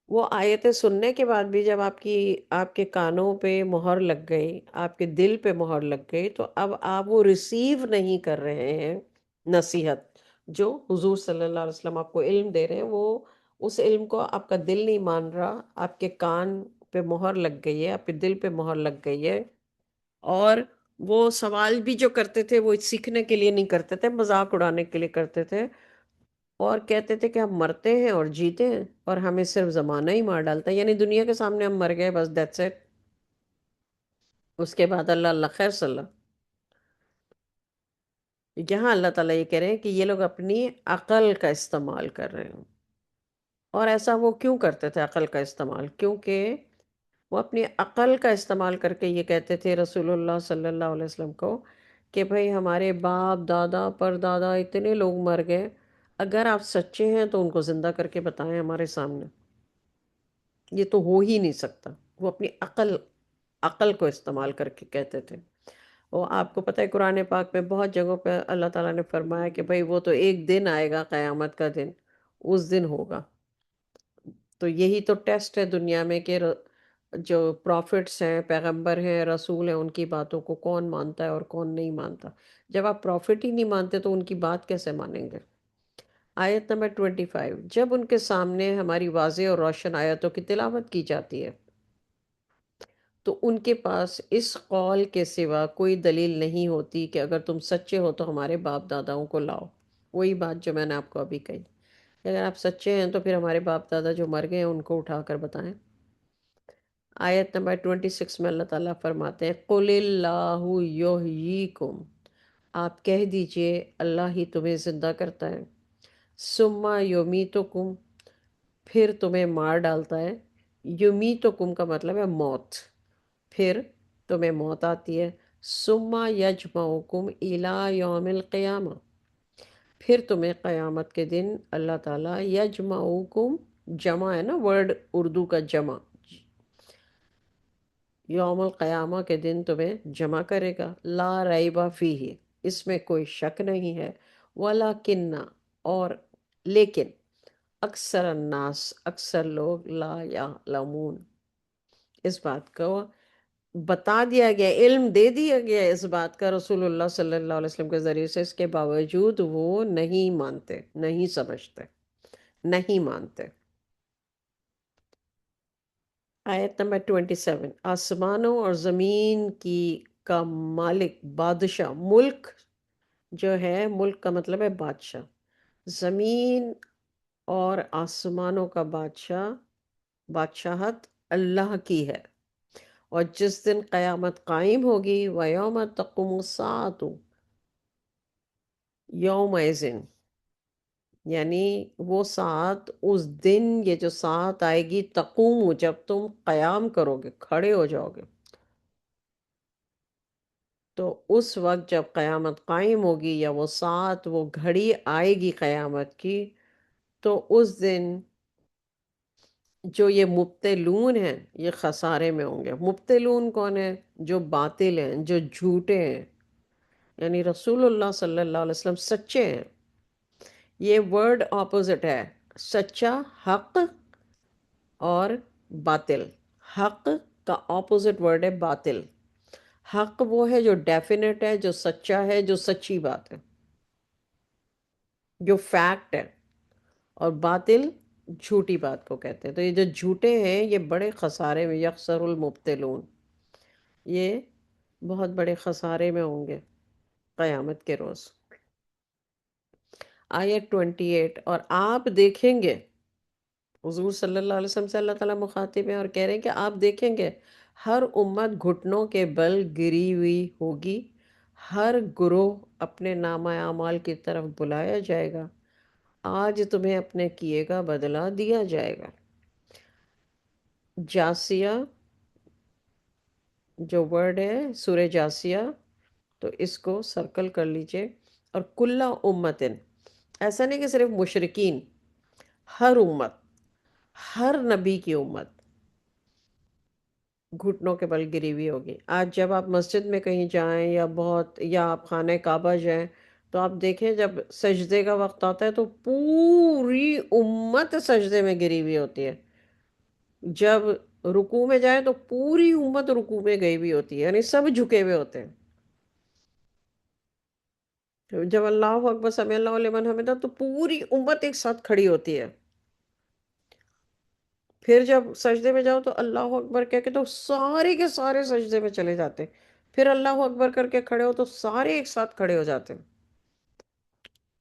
وہ آیتیں سننے کے بعد بھی جب آپ کے کانوں پہ مہر لگ گئی، آپ کے دل پہ مہر لگ گئی، تو اب آپ وہ ریسیو نہیں کر رہے ہیں نصیحت جو حضور صلی اللہ علیہ وسلم آپ کو علم دے رہے ہیں، وہ اس علم کو آپ کا دل نہیں مان رہا، آپ کے کان پہ مہر لگ گئی ہے، آپ کے دل پہ مہر لگ گئی ہے، اور وہ سوال بھی جو کرتے تھے وہ سیکھنے کے لیے نہیں کرتے تھے، مذاق اڑانے کے لیے کرتے تھے، اور کہتے تھے کہ ہم مرتے ہیں اور جیتے ہیں اور ہمیں صرف زمانہ ہی مار ڈالتا ہے، یعنی دنیا کے سامنے ہم مر گئے بس دیٹس اٹ، اس کے بعد اللہ اللہ خیر صلی اللہ۔ یہاں اللہ تعالیٰ یہ کہہ رہے ہیں کہ یہ لوگ اپنی عقل کا استعمال کر رہے ہیں، اور ایسا وہ کیوں کرتے تھے عقل کا استعمال؟ کیونکہ وہ اپنی عقل کا استعمال کر کے یہ کہتے تھے رسول اللہ صلی اللہ علیہ وسلم کو کہ بھئی ہمارے باپ دادا پر دادا اتنے لوگ مر گئے، اگر آپ سچے ہیں تو ان کو زندہ کر کے بتائیں ہمارے سامنے، یہ تو ہو ہی نہیں سکتا۔ وہ اپنی عقل کو استعمال کر کے کہتے تھے۔ وہ آپ کو پتہ ہے قرآن پاک میں بہت جگہوں پہ اللہ تعالیٰ نے فرمایا کہ بھئی وہ تو ایک دن آئے گا قیامت کا دن، اس دن ہوگا۔ تو یہی تو ٹیسٹ ہے دنیا میں کہ جو پروفٹس ہیں، پیغمبر ہیں، رسول ہیں، ان کی باتوں کو کون مانتا ہے اور کون نہیں مانتا۔ جب آپ پروفٹ ہی نہیں مانتے تو ان کی بات کیسے مانیں گے؟ آیت نمبر 25، جب ان کے سامنے ہماری واضح اور روشن آیتوں کی تلاوت کی جاتی ہے تو ان کے پاس اس قول کے سوا کوئی دلیل نہیں ہوتی کہ اگر تم سچے ہو تو ہمارے باپ داداؤں کو لاؤ۔ وہی بات جو میں نے آپ کو ابھی کہی، اگر آپ سچے ہیں تو پھر ہمارے باپ دادا جو مر گئے ہیں ان کو اٹھا کر بتائیں۔ آیت نمبر 26 میں اللہ تعالیٰ فرماتے ہیں قُلِ اللَّهُ يُحْيِيكُمْ، آپ کہہ دیجئے اللہ ہی تمہیں زندہ کرتا ہے، ثُمَّ يُمِيتُكُمْ، پھر تمہیں مار ڈالتا ہے۔ یمیتکم کا مطلب ہے موت، پھر تمہیں موت آتی ہے۔ ثُمَّ يَجْمَعُكُمْ إِلَى يَوْمِ الْقِيَامَةِ، پھر تمہیں قیامت کے دن اللہ تعالیٰ یجمعوکم، جمع ہے نا ورڈ اردو کا جمع، یوم القیامہ کے دن تمہیں جمع کرے گا، لا ریب فیہ، اس میں کوئی شک نہیں ہے، ولیکن، اور لیکن، اکثر الناس، اکثر لوگ، لا یعلمون، اس بات کو بتا دیا گیا، علم دے دیا گیا اس بات کا رسول اللہ صلی اللہ علیہ وسلم کے ذریعے سے، اس کے باوجود وہ نہیں مانتے، نہیں سمجھتے، نہیں مانتے۔ آیت نمبر 27، آسمانوں اور زمین کی کا مالک، بادشاہ، ملک جو ہے، ملک کا مطلب ہے بادشاہ، زمین اور آسمانوں کا بادشاہ، بادشاہت اللہ کی ہے، اور جس دن قیامت قائم ہوگی وَيَوْمَ تَقُومُ السَّاعَةُ يَوْمَئِذٍ، یعنی وہ ساتھ اس دن، یہ جو ساتھ آئے گی، تقوم، جب تم قیام کرو گے، کھڑے ہو جاؤ گے، تو اس وقت جب قیامت قائم ہوگی، یا وہ ساتھ، وہ گھڑی آئے گی قیامت کی، تو اس دن جو یہ مبتلون ہیں یہ خسارے میں ہوں گے۔ مبتلون کون ہیں؟ جو باطل ہیں، جو جھوٹے ہیں، یعنی رسول اللہ صلی اللہ علیہ وسلم سچے ہیں۔ یہ ورڈ اپوزٹ ہے، سچا، حق اور باطل۔ حق کا اپوزٹ ورڈ ہے باطل۔ حق وہ ہے جو ڈیفینیٹ ہے، جو سچا ہے، جو سچی بات ہے، جو فیکٹ ہے، اور باطل جھوٹی بات کو کہتے ہیں۔ تو یہ جو جھوٹے ہیں یہ بڑے خسارے میں، یخسر المبتلون، یہ بہت بڑے خسارے میں ہوں گے قیامت کے روز۔ آیت 28، اور آپ دیکھیں گے، حضور صلی اللہ علیہ وسلم سے اللہ تعالیٰ مخاطب ہیں اور کہہ رہے ہیں کہ آپ دیکھیں گے ہر امت گھٹنوں کے بل گری ہوئی ہوگی، ہر گروہ اپنے نامہ اعمال کی طرف بلایا جائے گا، آج تمہیں اپنے کیے کا بدلہ دیا جائے گا۔ جاسیہ جو ورڈ ہے، سورہ جاسیہ، تو اس کو سرکل کر لیجئے۔ اور کلّ امتن، ایسا نہیں کہ صرف مشرکین، ہر امت، ہر نبی کی امت گھٹنوں کے بل گری ہوئی ہوگی۔ آج جب آپ مسجد میں کہیں جائیں، یا آپ خانہ کعبہ جائیں، تو آپ دیکھیں جب سجدے کا وقت آتا ہے تو پوری امت سجدے میں گری ہوئی ہوتی ہے۔ جب رکوع میں جائیں تو پوری امت رکوع میں گئی ہوئی ہوتی ہے، یعنی سب جھکے ہوئے ہوتے ہیں۔ جب اللہ اکبر، سمیع اللہ لمن حمدہ، تو پوری امت ایک ساتھ کھڑی ہوتی ہے۔ پھر جب سجدے میں جاؤ تو اللہ اکبر کہہ کے تو سارے کے سارے سجدے میں چلے جاتے ہیں۔ پھر اللہ اکبر کر کے کھڑے ہو تو سارے ایک ساتھ کھڑے ہو جاتے ہیں۔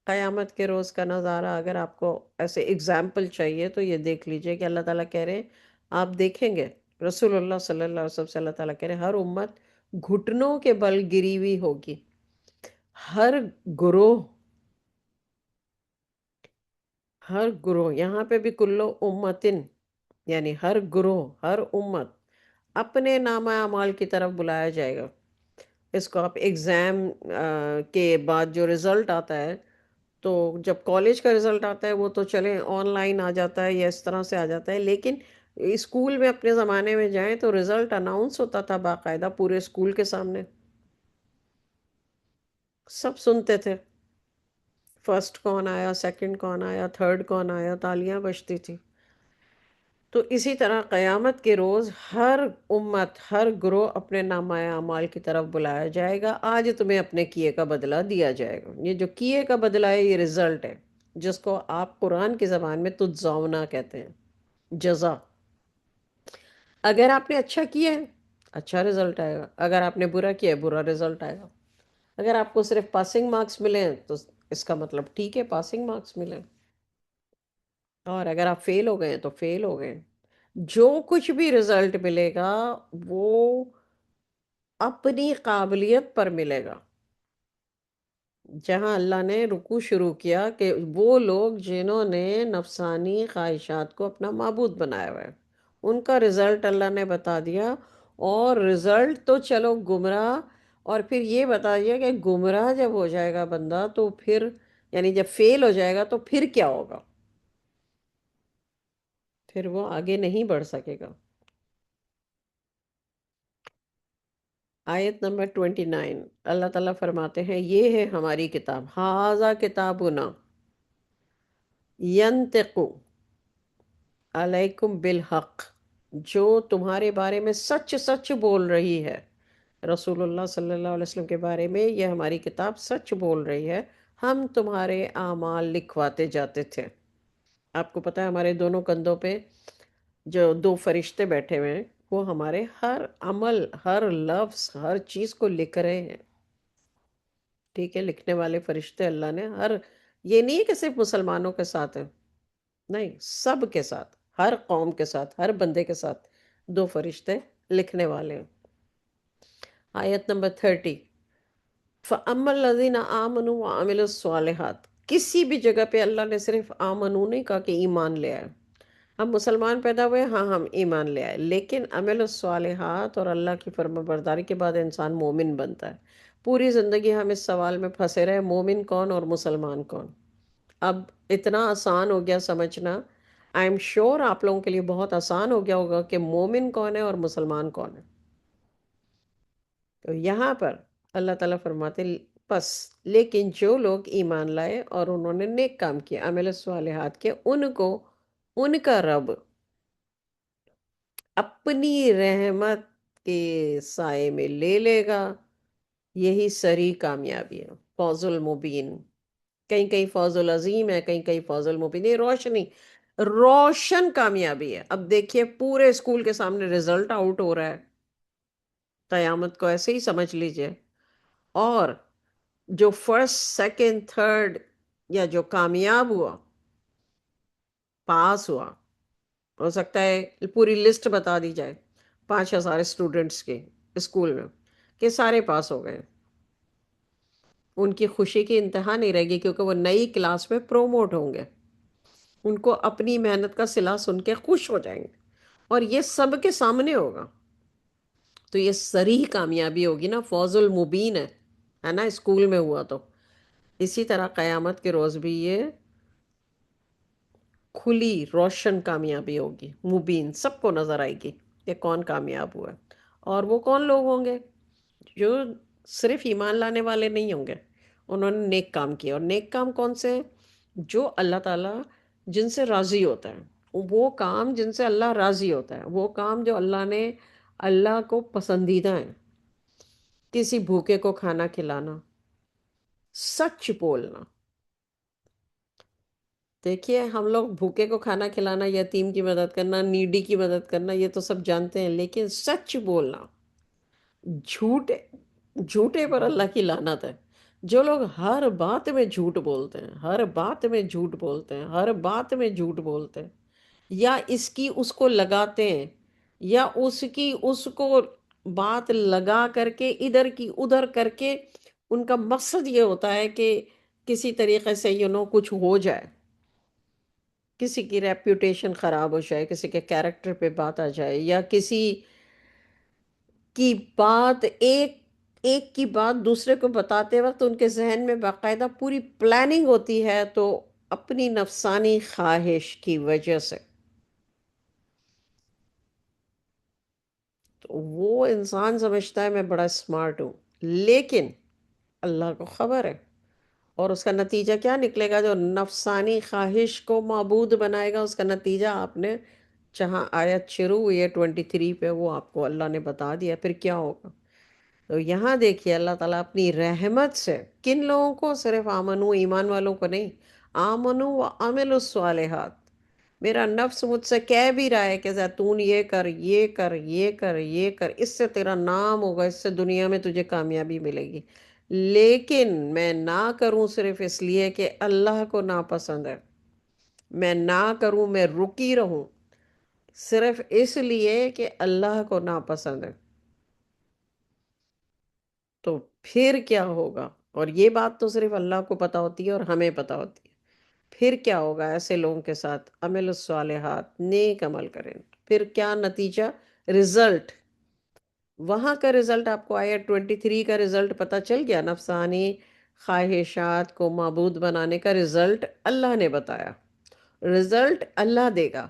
قیامت کے روز کا نظارہ اگر آپ کو ایسے اگزامپل چاہیے تو یہ دیکھ لیجئے کہ اللہ تعالیٰ کہہ رہے ہیں آپ دیکھیں گے، رسول اللہ صلی اللہ علیہ وسلم سے اللہ تعالیٰ کہہ رہے ہیں ہر امت گھٹنوں کے بل گری ہوئی ہوگی، ہر گروہ، ہر گروہ، یہاں پہ بھی کلو امتن، یعنی ہر گروہ، ہر امت اپنے نامہ اعمال کی طرف بلایا جائے گا۔ اس کو آپ ایگزام کے بعد جو رزلٹ آتا ہے، تو جب کالج کا رزلٹ آتا ہے وہ تو چلیں آن لائن آ جاتا ہے یا اس طرح سے آ جاتا ہے، لیکن اسکول میں اپنے زمانے میں جائیں تو رزلٹ اناؤنس ہوتا تھا باقاعدہ پورے اسکول کے سامنے، سب سنتے تھے، فرسٹ کون آیا، سیکنڈ کون آیا، تھرڈ کون آیا، تالیاں بجتی تھی۔ تو اسی طرح قیامت کے روز ہر امت، ہر گروہ اپنے نامہ اعمال کی طرف بلایا جائے گا، آج تمہیں اپنے کیے کا بدلہ دیا جائے گا۔ یہ جو کیے کا بدلہ ہے یہ رزلٹ ہے، جس کو آپ قرآن کی زبان میں تجزاؤنا کہتے ہیں، جزا۔ اگر آپ نے اچھا کیا ہے اچھا رزلٹ آئے گا، اگر آپ نے برا کیا ہے برا رزلٹ آئے گا۔ اگر آپ کو صرف پاسنگ مارکس ملے ہیں تو اس کا مطلب ٹھیک ہے، پاسنگ مارکس ملے، اور اگر آپ فیل ہو گئے ہیں تو فیل ہو گئے۔ جو کچھ بھی رزلٹ ملے گا وہ اپنی قابلیت پر ملے گا۔ جہاں اللہ نے رکوع شروع کیا کہ وہ لوگ جنہوں نے نفسانی خواہشات کو اپنا معبود بنایا ہوا ہے، ان کا رزلٹ اللہ نے بتا دیا، اور رزلٹ تو چلو گمراہ، اور پھر یہ بتا دیا کہ گمراہ جب ہو جائے گا بندہ تو پھر، یعنی جب فیل ہو جائے گا تو پھر کیا ہوگا، پھر وہ آگے نہیں بڑھ سکے گا۔ آیت نمبر 29، اللہ تعالیٰ فرماتے ہیں یہ ہے ہماری کتاب، ھذا کتابنا ینطق علیکم بالحق، جو تمہارے بارے میں سچ سچ بول رہی ہے۔ رسول اللہ صلی اللہ علیہ وسلم کے بارے میں یہ ہماری کتاب سچ بول رہی ہے، ہم تمہارے اعمال لکھواتے جاتے تھے۔ آپ کو پتہ ہے ہمارے دونوں کندھوں پہ جو دو فرشتے بیٹھے ہوئے ہیں، وہ ہمارے ہر عمل، ہر لفظ، ہر چیز کو لکھ رہے ہیں۔ ٹھیک ہے، لکھنے والے فرشتے اللہ نے یہ نہیں ہے کہ صرف مسلمانوں کے ساتھ ہیں، نہیں، سب کے ساتھ، ہر قوم کے ساتھ، ہر بندے کے ساتھ دو فرشتے لکھنے والے ہیں۔ آیت نمبر 30، فَأَمَّا الَّذِينَ آمَنُوا وَعَمِلُوا الصَّالِحَاتِ، کسی بھی جگہ پہ اللہ نے صرف آمنو نہیں کہا کہ ایمان لے آئے. ہم مسلمان پیدا ہوئے، ہاں ہم ایمان لے آئے، لیکن عمل الصالحات اور اللہ کی فرما برداری کے بعد انسان مومن بنتا ہے. پوری زندگی ہم اس سوال میں پھنسے رہے، مومن کون اور مسلمان کون. اب اتنا آسان ہو گیا سمجھنا. آئی ایم شیور آپ لوگوں کے لیے بہت آسان ہو گیا ہوگا کہ مومن کون ہے اور مسلمان کون ہے. تو یہاں پر اللہ تعالیٰ فرماتے بس لیکن جو لوگ ایمان لائے اور انہوں نے نیک کام کیا، عمل الصالحات کے، ان کو ان کا رب اپنی رحمت کے سائے میں لے لے گا. یہی سری کامیابی ہے، فوز المبین. کہیں کہیں فوز العظیم ہے، کہیں کہیں فوز المبین. یہ روشنی، روشن کامیابی ہے. اب دیکھیے پورے اسکول کے سامنے رزلٹ آؤٹ ہو رہا ہے، قیامت کو ایسے ہی سمجھ لیجئے. اور جو فرسٹ سیکنڈ تھرڈ یا جو کامیاب ہوا، پاس ہوا، ہو سکتا ہے پوری لسٹ بتا دی جائے 5,000 اسٹوڈنٹس کے اسکول میں کہ سارے پاس ہو گئے. ان کی خوشی کی انتہا نہیں رہے گی، کیونکہ وہ نئی کلاس میں پروموٹ ہوں گے. ان کو اپنی محنت کا صلہ سن کے خوش ہو جائیں گے، اور یہ سب کے سامنے ہوگا. تو یہ صریح کامیابی ہوگی نا، فوز المبین ہے نا اسکول میں ہوا تو. اسی طرح قیامت کے روز بھی یہ کھلی روشن کامیابی ہوگی، مبین، سب کو نظر آئے گی کہ کون کامیاب ہوا ہے. اور وہ کون لوگ ہوں گے؟ جو صرف ایمان لانے والے نہیں ہوں گے، انہوں نے نیک کام کیا. اور نیک کام کون سے ہیں؟ جو اللہ تعالیٰ جن سے راضی ہوتا ہے، وہ کام جن سے اللہ راضی ہوتا ہے، وہ کام جو اللہ کو پسندیدہ ہیں. کسی بھوکے کو کھانا کھلانا، سچ بولنا. دیکھیے ہم لوگ بھوکے کو کھانا کھلانا، یتیم کی مدد کرنا، نیڈی کی مدد کرنا، یہ تو سب جانتے ہیں، لیکن سچ بولنا، جھوٹے جھوٹے پر اللہ کی لعنت ہے. جو لوگ ہر بات میں جھوٹ بولتے ہیں، ہر بات میں جھوٹ بولتے ہیں، ہر بات میں جھوٹ بولتے ہیں، یا اس کی اس کو لگاتے ہیں، یا اس کی اس کو بات لگا کر کے ادھر کی ادھر کر کے ان کا مقصد یہ ہوتا ہے کہ کسی طریقے سے کچھ ہو جائے، کسی کی ریپیوٹیشن خراب ہو جائے، کسی کے کیریکٹر پہ بات آ جائے، یا کسی کی بات ایک کی بات دوسرے کو بتاتے وقت ان کے ذہن میں باقاعدہ پوری پلاننگ ہوتی ہے، تو اپنی نفسانی خواہش کی وجہ سے تو وہ انسان سمجھتا ہے میں بڑا اسمارٹ ہوں، لیکن اللہ کو خبر ہے. اور اس کا نتیجہ کیا نکلے گا؟ جو نفسانی خواہش کو معبود بنائے گا، اس کا نتیجہ آپ نے جہاں آیت شروع ہوئی ہے 23 پہ، وہ آپ کو اللہ نے بتا دیا پھر کیا ہوگا. تو یہاں دیکھیے اللہ تعالیٰ اپنی رحمت سے کن لوگوں کو، صرف آمنو ایمان والوں کو نہیں، آمنو و عملوا الصالحات. میرا نفس مجھ سے کہہ بھی رہا ہے کہ زیتون یہ کر، یہ کر، یہ کر، یہ کر، اس سے تیرا نام ہوگا، اس سے دنیا میں تجھے کامیابی ملے گی، لیکن میں نہ کروں صرف اس لیے کہ اللہ کو ناپسند ہے. میں نہ کروں، میں رکی رہوں صرف اس لیے کہ اللہ کو ناپسند ہے. تو پھر کیا ہوگا؟ اور یہ بات تو صرف اللہ کو پتہ ہوتی ہے اور ہمیں پتہ ہوتی ہے. پھر کیا ہوگا ایسے لوگوں کے ساتھ؟ عمل الصالحات، نیک عمل کریں. پھر کیا نتیجہ؟ رزلٹ. وہاں کا رزلٹ آپ کو آیا 23 کا رزلٹ پتہ چل گیا. نفسانی خواہشات کو معبود بنانے کا رزلٹ اللہ نے بتایا، رزلٹ اللہ دے گا.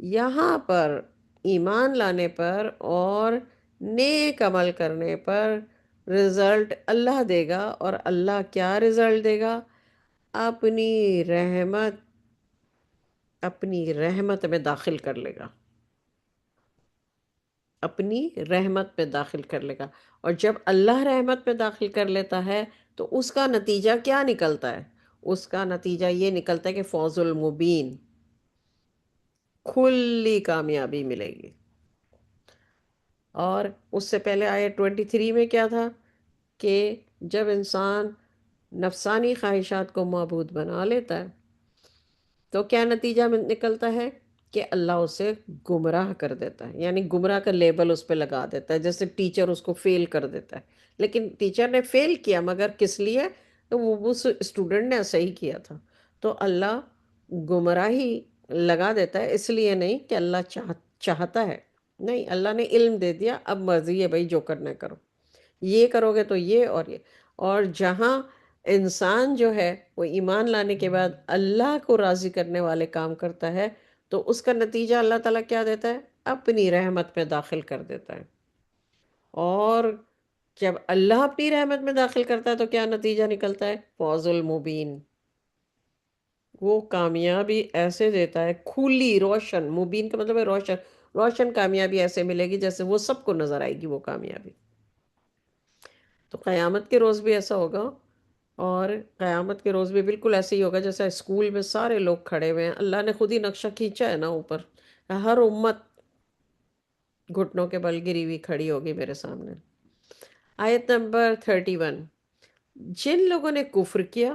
یہاں پر ایمان لانے پر اور نیک عمل کرنے پر رزلٹ اللہ دے گا. اور اللہ کیا رزلٹ دے گا؟ اپنی رحمت میں داخل کر لے گا، اپنی رحمت میں داخل کر لے گا. اور جب اللہ رحمت میں داخل کر لیتا ہے تو اس کا نتیجہ کیا نکلتا ہے؟ اس کا نتیجہ یہ نکلتا ہے کہ فوز المبین، کھلی کامیابی ملے گی. اور اس سے پہلے آیت 23 میں کیا تھا کہ جب انسان نفسانی خواہشات کو معبود بنا لیتا ہے تو کیا نتیجہ نکلتا ہے؟ کہ اللہ اسے گمراہ کر دیتا ہے. یعنی گمراہ کا لیبل اس پہ لگا دیتا ہے، جیسے ٹیچر اس کو فیل کر دیتا ہے. لیکن ٹیچر نے فیل کیا، مگر کس لیے؟ تو وہ اس اسٹوڈنٹ نے صحیح کیا تھا. تو اللہ گمراہی لگا دیتا ہے، اس لیے نہیں کہ اللہ چاہتا ہے، نہیں، اللہ نے علم دے دیا، اب مرضی ہے بھائی جو کرنا ہے کرو، یہ کرو گے تو یہ اور یہ. اور جہاں انسان جو ہے وہ ایمان لانے کے بعد اللہ کو راضی کرنے والے کام کرتا ہے، تو اس کا نتیجہ اللہ تعالیٰ کیا دیتا ہے؟ اپنی رحمت میں داخل کر دیتا ہے. اور جب اللہ اپنی رحمت میں داخل کرتا ہے تو کیا نتیجہ نکلتا ہے؟ فوز المبین. وہ کامیابی ایسے دیتا ہے کھلی، روشن، مبین کا مطلب ہے روشن، روشن کامیابی ایسے ملے گی جیسے وہ سب کو نظر آئے گی وہ کامیابی. تو قیامت کے روز بھی ایسا ہوگا. اور قیامت کے روز بھی بالکل ایسے ہی ہوگا جیسے اسکول میں سارے لوگ کھڑے ہوئے ہیں، اللہ نے خود ہی نقشہ کھینچا ہے نا اوپر. ہر امت گھٹنوں کے بل گری ہوئی کھڑی ہوگی میرے سامنے. آیت نمبر 31. جن لوگوں نے کفر کیا،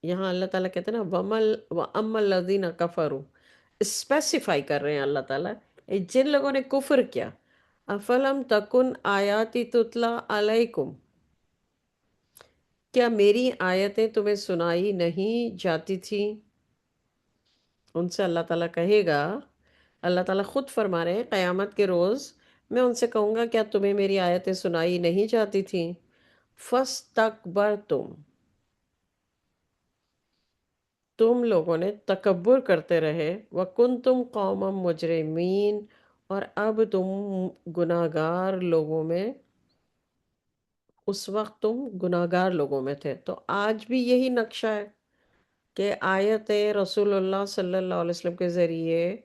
یہاں اللہ تعالیٰ کہتے ہیں نا وَأَمَّا الَّذِينَ كَفَرُوا، اسپیسیفائی کر رہے ہیں اللہ تعالیٰ، جن لوگوں نے کفر کیا. افلم تکن آیاتی تتلا علیکم، کیا میری آیتیں تمہیں سنائی نہیں جاتی تھیں؟ ان سے اللہ تعالیٰ کہے گا، اللہ تعالیٰ خود فرما رہے ہیں قیامت کے روز میں ان سے کہوں گا کیا تمہیں میری آیتیں سنائی نہیں جاتی تھیں؟ فَاسْتَكْبَرْتُمْ، تم لوگوں نے تکبر کرتے رہے، وَكُنْتُمْ قَوْمًا مُجْرِمِينَ، اور اب تم گناہگار لوگوں میں، اس وقت تم گناہگار لوگوں میں تھے. تو آج بھی یہی نقشہ ہے کہ آیتیں رسول اللہ صلی اللہ علیہ وسلم کے ذریعے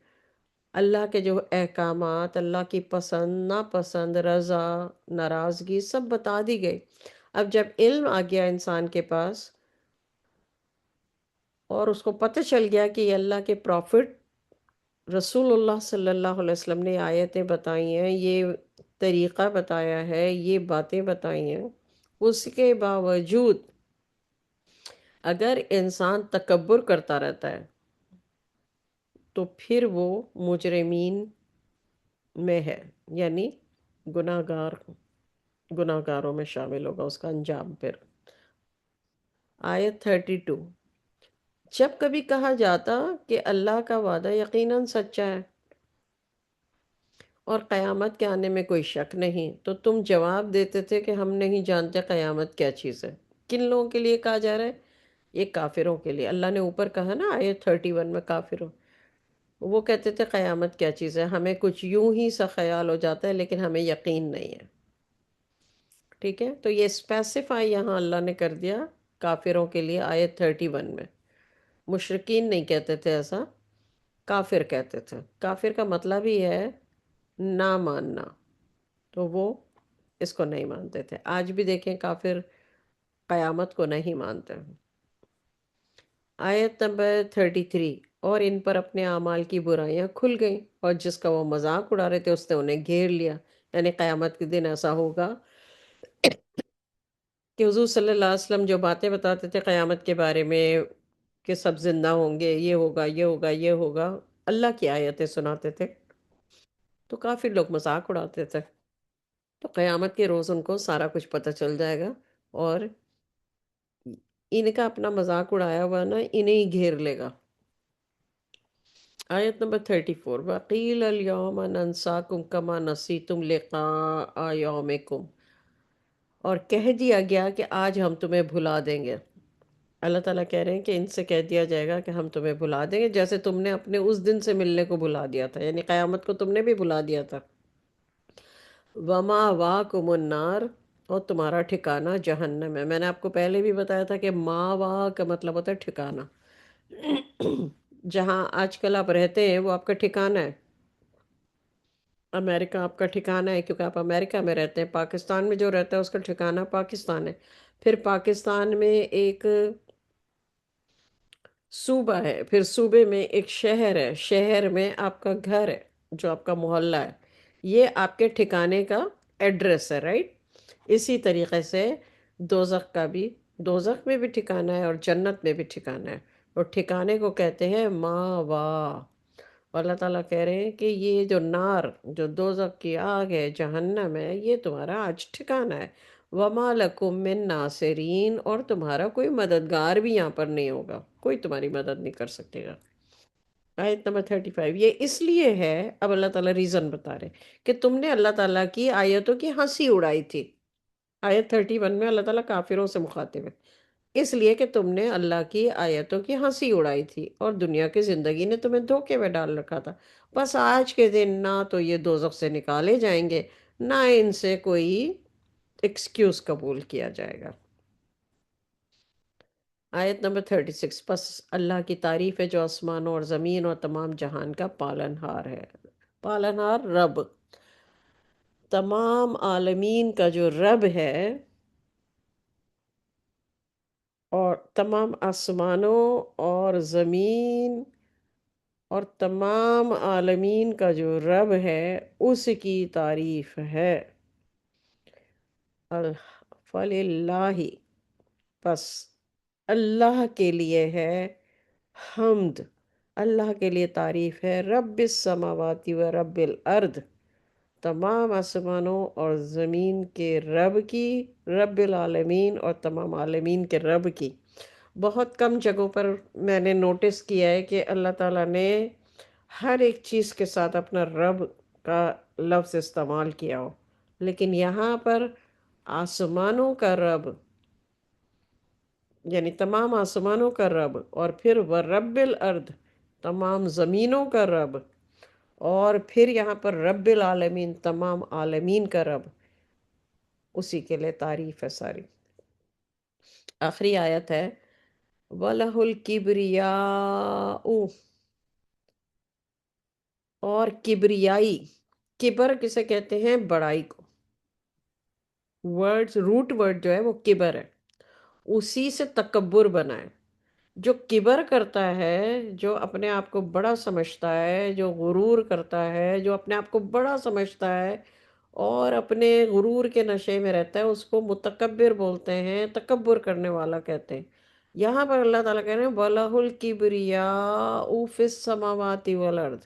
اللہ کے جو احکامات، اللہ کی پسند ناپسند، رضا ناراضگی سب بتا دی گئی. اب جب علم آ گیا انسان کے پاس اور اس کو پتہ چل گیا کہ یہ اللہ کے پروفٹ رسول اللہ صلی اللہ علیہ وسلم نے آیتیں بتائی ہیں، یہ طریقہ بتایا ہے، یہ باتیں بتائی ہیں، اس کے باوجود اگر انسان تکبر کرتا رہتا ہے تو پھر وہ مجرمین میں ہے، یعنی گناہگاروں میں شامل ہوگا اس کا انجام. پھر آیت 32. جب کبھی کہا جاتا کہ اللہ کا وعدہ یقیناً سچا ہے اور قیامت کے آنے میں کوئی شک نہیں، تو تم جواب دیتے تھے کہ ہم نہیں جانتے قیامت کیا چیز ہے. کن لوگوں کے لیے کہا جا رہا ہے؟ یہ کافروں کے لیے. اللہ نے اوپر کہا نا آیت 31 میں کافروں، وہ کہتے تھے قیامت کیا چیز ہے، ہمیں کچھ یوں ہی سا خیال ہو جاتا ہے لیکن ہمیں یقین نہیں ہے. ٹھیک ہے، تو یہ اسپیسیفائی یہاں اللہ نے کر دیا کافروں کے لیے آیت 31 میں. مشرکین نہیں کہتے تھے ایسا، کافر کہتے تھے. کافر کا مطلب ہی ہے نہ ماننا، تو وہ اس کو نہیں مانتے تھے. آج بھی دیکھیں کافر قیامت کو نہیں مانتے. آیت نمبر 33. اور ان پر اپنے اعمال کی برائیاں کھل گئیں، اور جس کا وہ مذاق اڑا رہے تھے اس نے انہیں گھیر لیا. یعنی قیامت کے دن ایسا ہوگا کہ حضور صلی اللہ علیہ وسلم جو باتیں بتاتے تھے قیامت کے بارے میں کہ سب زندہ ہوں گے، یہ ہوگا یہ ہوگا یہ ہوگا، اللہ کی آیتیں سناتے تھے تو کافی لوگ مذاق اڑاتے تھے. تو قیامت کے روز ان کو سارا کچھ پتہ چل جائے گا اور ان کا اپنا مذاق اڑایا ہوا نا انہیں ہی گھیر لے گا. آیت نمبر 34. وَقِيلَ الْيَوْمَ نَنْسَاكُمْ كَمَا نَسِيتُمْ لِقَاءَ يَوْمِكُمْ، اور کہہ دیا گیا کہ آج ہم تمہیں بھلا دیں گے. اللہ تعالیٰ کہہ رہے ہیں کہ ان سے کہہ دیا جائے گا کہ ہم تمہیں بھلا دیں گے جیسے تم نے اپنے اس دن سے ملنے کو بھلا دیا تھا، یعنی قیامت کو تم نے بھی بھلا دیا تھا. وَمَأْوَاكُمُ النَّارُ، اور تمہارا ٹھکانہ جہنم ہے. میں نے آپ کو پہلے بھی بتایا تھا کہ ماوا کا مطلب ہوتا ہے ٹھکانہ. جہاں آج کل آپ رہتے ہیں وہ آپ کا ٹھکانہ ہے. امریکہ آپ کا ٹھکانہ ہے کیونکہ آپ امریکہ میں رہتے ہیں. پاکستان میں جو رہتا ہے اس کا ٹھکانہ پاکستان ہے. پھر پاکستان میں ایک صوبہ ہے، پھر صوبے میں ایک شہر ہے، شہر میں آپ کا گھر ہے جو آپ کا محلہ ہے. یہ آپ کے ٹھکانے کا ایڈریس ہے، رائٹ؟ اسی طریقے سے دوزخ کا بھی، دوزخ میں بھی ٹھکانہ ہے اور جنت میں بھی ٹھکانہ ہے. اور ٹھکانے کو کہتے ہیں ماوا. اور اللہ تعالیٰ کہہ رہے ہیں کہ یہ جو نار، جو دوزخ کی آگ ہے، جہنم ہے، یہ تمہارا آج ٹھکانہ ہے. وما لکم من ناصرین، اور تمہارا کوئی مددگار بھی یہاں پر نہیں ہوگا، کوئی تمہاری مدد نہیں کر سکے گا۔ آیت نمبر 35، یہ اس لیے ہے، اب اللہ تعالیٰ ریزن بتا رہے کہ تم نے اللہ تعالیٰ کی آیتوں کی ہنسی اڑائی تھی۔ آیت 31 میں اللہ تعالیٰ کافروں سے مخاطب ہے، اس لیے کہ تم نے اللہ کی آیتوں کی ہنسی اڑائی تھی اور دنیا کی زندگی نے تمہیں دھوکے میں ڈال رکھا تھا۔ بس آج کے دن نہ تو یہ دوزخ سے نکالے جائیں گے، نہ ان سے کوئی ایکسکیوز قبول کیا جائے گا۔ آیت نمبر 36، پس اللہ کی تعریف ہے جو آسمانوں اور زمین اور تمام جہان کا پالن ہار ہے۔ پالن ہار رب، تمام عالمین کا جو رب ہے، اور تمام آسمانوں اور زمین اور تمام عالمین کا جو رب ہے، اس کی تعریف ہے۔ فللہ، پس اللہ کے لیے ہے حمد، اللہ کے لیے تعریف ہے، رب السماوات و رب الارض، تمام آسمانوں اور زمین کے رب کی، رب العالمین اور تمام عالمین کے رب کی۔ بہت کم جگہوں پر میں نے نوٹس کیا ہے کہ اللہ تعالیٰ نے ہر ایک چیز کے ساتھ اپنا رب کا لفظ استعمال کیا ہو، لیکن یہاں پر آسمانوں کا رب، یعنی تمام آسمانوں کا رب، اور پھر وَرَبِّ الْأَرْضِ، تمام زمینوں کا رب، اور پھر یہاں پر رب العالمین، تمام عالمین کا رب، اسی کے لیے تعریف ہے ساری۔ آخری آیت ہے وَلَهُ الْكِبْرِيَاءُ، اور کبریائی، کبر کسے کہتے ہیں؟ بڑائی کو۔ روٹ ورڈ جو ہے وہ کبر ہے، اسی سے تکبر بنا ہے۔ جو کبر کرتا ہے، جو اپنے آپ کو بڑا سمجھتا ہے، جو غرور کرتا ہے، جو اپنے آپ کو بڑا سمجھتا ہے اور اپنے غرور کے نشے میں رہتا ہے، اس کو متکبر بولتے ہیں، تکبر کرنے والا کہتے ہیں۔ یہاں پر اللہ تعالیٰ کہہ رہے ہیں وَلَهُ الْكِبْرِيَاءُ فِي السَّمَاوَاتِ وَالْأَرْضِ،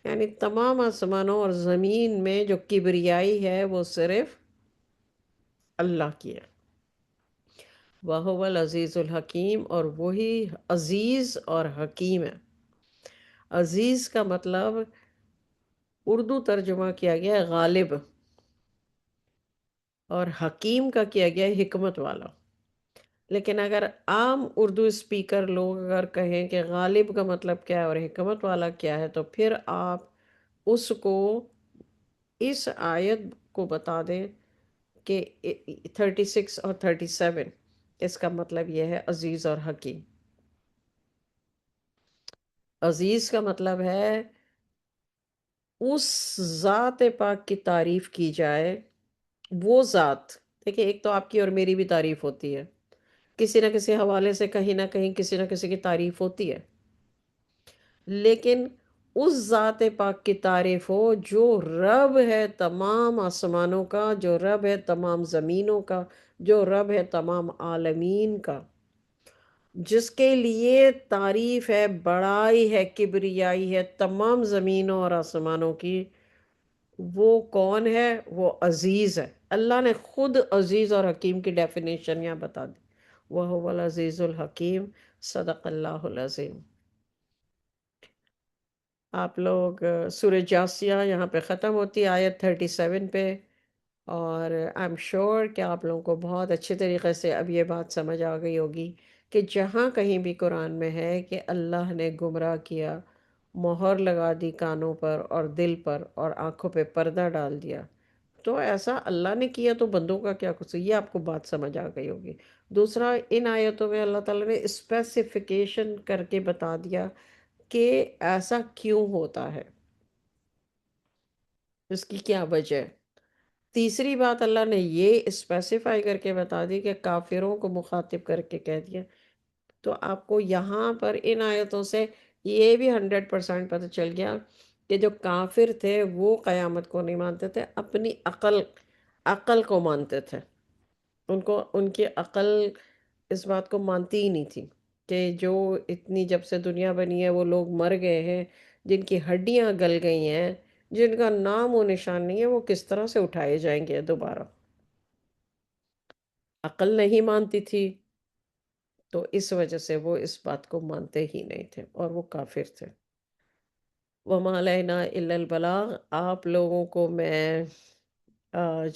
یعنی تمام آسمانوں اور زمین میں جو کبریائی ہے وہ صرف اللہ کی ہے۔ وَهُوَ الْعَزِيزُ الْحَكِيمُ، اور وہی عزیز اور حکیم ہے۔ عزیز کا مطلب اردو ترجمہ کیا گیا ہے غالب، اور حکیم کا کیا گیا ہے حکمت والا۔ لیکن اگر عام اردو اسپیکر لوگ اگر کہیں کہ غالب کا مطلب کیا ہے اور حکمت والا کیا ہے، تو پھر آپ اس کو اس آیت کو بتا دیں کہ 36 اور 37 اس کا مطلب یہ ہے عزیز اور حکیم۔ عزیز کا مطلب ہے اس ذات پاک کی تعریف کی جائے، وہ ذات، دیکھیں ایک تو آپ کی اور میری بھی تعریف ہوتی ہے، کسی نہ کسی حوالے سے کہیں نہ کہیں کسی نہ کسی کی تعریف ہوتی ہے، لیکن اس ذات پاک کی تعریف ہو جو رب ہے تمام آسمانوں کا، جو رب ہے تمام زمینوں کا، جو رب ہے تمام عالمین کا، جس کے لیے تعریف ہے، بڑائی ہے، کبریائی ہے تمام زمینوں اور آسمانوں کی۔ وہ کون ہے؟ وہ عزیز ہے۔ اللہ نے خود عزیز اور حکیم کی ڈیفینیشن یہاں بتا دی، وَهُوَ الْعَزِيزُ الْحَكِيمُ، صدق اللہ العظیم۔ آپ لوگ سورہ جاسیہ یہاں پہ ختم ہوتی ہے آیت 37 پہ، اور آئی ایم شیور کہ آپ لوگوں کو بہت اچھے طریقے سے اب یہ بات سمجھ آ گئی ہوگی کہ جہاں کہیں بھی قرآن میں ہے کہ اللہ نے گمراہ کیا، مہر لگا دی کانوں پر اور دل پر اور آنکھوں پہ پردہ ڈال دیا، تو ایسا اللہ نے کیا تو بندوں کا کیا قصور، یہ آپ کو بات سمجھ آ گئی ہوگی۔ دوسرا، ان آیتوں میں اللہ تعالیٰ نے اسپیسیفیکیشن کر کے بتا دیا کہ ایسا کیوں ہوتا ہے، اس کی کیا وجہ ہے۔ تیسری بات اللہ نے یہ اسپیسیفائی کر کے بتا دی کہ کافروں کو مخاطب کر کے کہہ دیا، تو آپ کو یہاں پر ان آیتوں سے یہ بھی 100% پتہ چل گیا کہ جو کافر تھے وہ قیامت کو نہیں مانتے تھے، اپنی عقل کو مانتے تھے۔ ان کی عقل اس بات کو مانتی ہی نہیں تھی کہ جو اتنی جب سے دنیا بنی ہے وہ لوگ مر گئے ہیں، جن کی ہڈیاں گل گئی ہیں، جن کا نام و نشان نہیں ہے، وہ کس طرح سے اٹھائے جائیں گے دوبارہ۔ عقل نہیں مانتی تھی، تو اس وجہ سے وہ اس بات کو مانتے ہی نہیں تھے اور وہ کافر تھے۔ وَمَا عَلَيْنَا إِلَّا الْبَلَاغُ۔ آپ لوگوں کو میں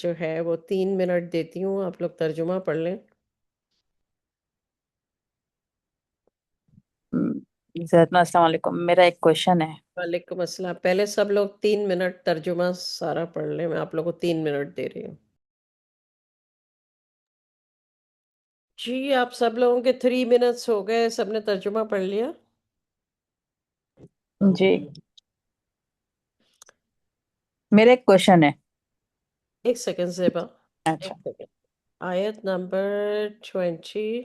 جو ہے وہ 3 منٹ دیتی ہوں، آپ لوگ ترجمہ پڑھ لیں۔ زیادنا السلام علیکم، میرا ایک کوشچن ہے۔ وعلیکم السلام۔ پہلے سب لوگ 3 منٹ ترجمہ سارا پڑھ لیں، میں آپ لوگوں کو 3 منٹ دے رہی ہوں۔ جی آپ سب لوگوں کے 3 منٹس ہو گئے، سب نے ترجمہ پڑھ لیا؟ جی میرا ایک کوشچن ہے۔ ایک سیکنڈ زیبا، ایک اچھا، سیکنڈ۔ آیت نمبر 22۔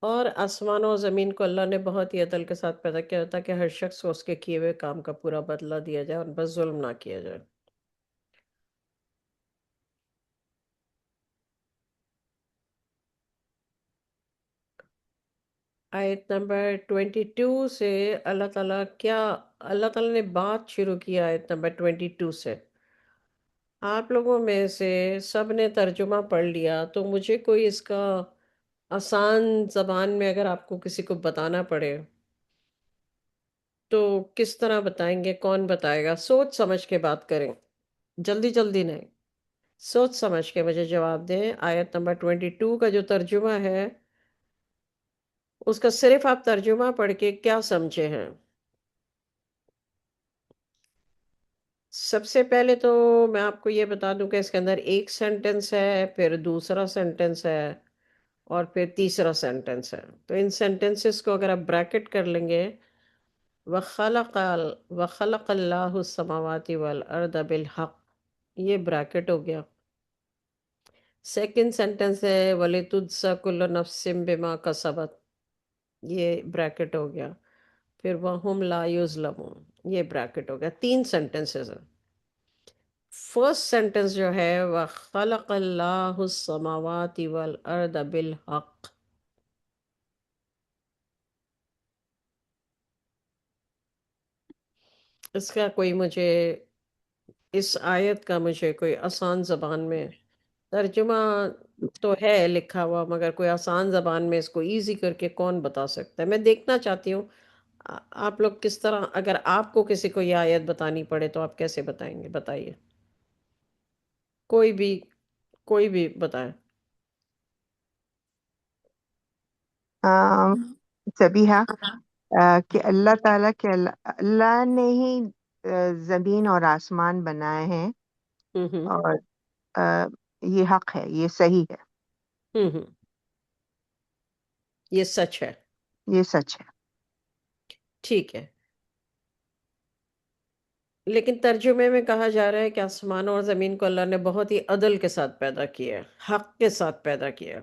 اور آسمان و زمین کو اللہ نے بہت ہی عدل کے ساتھ پیدا کیا تھا کہ ہر شخص کو اس کے کیے ہوئے کام کا پورا بدلہ دیا جائے اور بس ظلم نہ کیا جائے۔ آیت نمبر 22 سے اللہ تعالیٰ نے بات شروع کی آیت نمبر 22 سے۔ آپ لوگوں میں سے سب نے ترجمہ پڑھ لیا، تو مجھے کوئی اس کا آسان زبان میں اگر آپ کو کسی کو بتانا پڑے تو کس طرح بتائیں گے؟ کون بتائے گا؟ سوچ سمجھ کے بات کریں، جلدی جلدی نہیں، سوچ سمجھ کے مجھے جواب دیں۔ آیت نمبر 22 کا جو ترجمہ ہے اس کا صرف آپ ترجمہ پڑھ کے کیا سمجھے ہیں؟ سب سے پہلے تو میں آپ کو یہ بتا دوں کہ اس کے اندر ایک سینٹنس ہے، پھر دوسرا سینٹنس ہے، اور پھر تیسرا سینٹنس ہے۔ تو ان سینٹنسز کو اگر آپ بریکٹ کر لیں گے، وَخَلَقَ اللَّهُ السَّمَاوَاتِ وَالْأَرْضَ بِالْحَقِّ، یہ بریکٹ ہو گیا۔ سیکنڈ سینٹنس ہے وَلِتُجْزَى كُلُّ نَفْسٍ بِمَا كَسَبَتْ، یہ بریکٹ ہو گیا۔ پھر وَهُمْ لَا يُظْلَمُونَ، یہ بریکٹ ہو گیا۔ 3 سینٹنسز ہیں۔ فرسٹ سینٹنس جو ہے وَخَلَقَ اللَّهُ السَّمَاوَاتِ وَالْأَرْضَ بِالْحَقِّ، اس کا کوئی مجھے اس آیت کا مجھے کوئی آسان زبان میں ترجمہ تو ہے لکھا ہوا، مگر کوئی آسان زبان میں اس کو ایزی کر کے کون بتا سکتا ہے؟ میں دیکھنا چاہتی ہوں آپ لوگ کس طرح، اگر آپ کو کسی کو یہ آیت بتانی پڑے تو آپ کیسے بتائیں گے؟ بتائیے، کوئی بھی بتائے۔ سبیہا، کہ اللہ تعالیٰ کہ اللہ نے ہی زمین اور آسمان بنائے ہیں، ہوں ہوں اور آ، یہ حق ہے، یہ صحیح ہے، ہوں، یہ سچ ہے، یہ سچ ہے۔ ٹھیک ہے۔ لیکن ترجمے میں کہا جا رہا ہے کہ آسمان اور زمین کو اللہ نے بہت ہی عدل کے ساتھ پیدا کیا ہے، حق کے ساتھ پیدا کیا ہے۔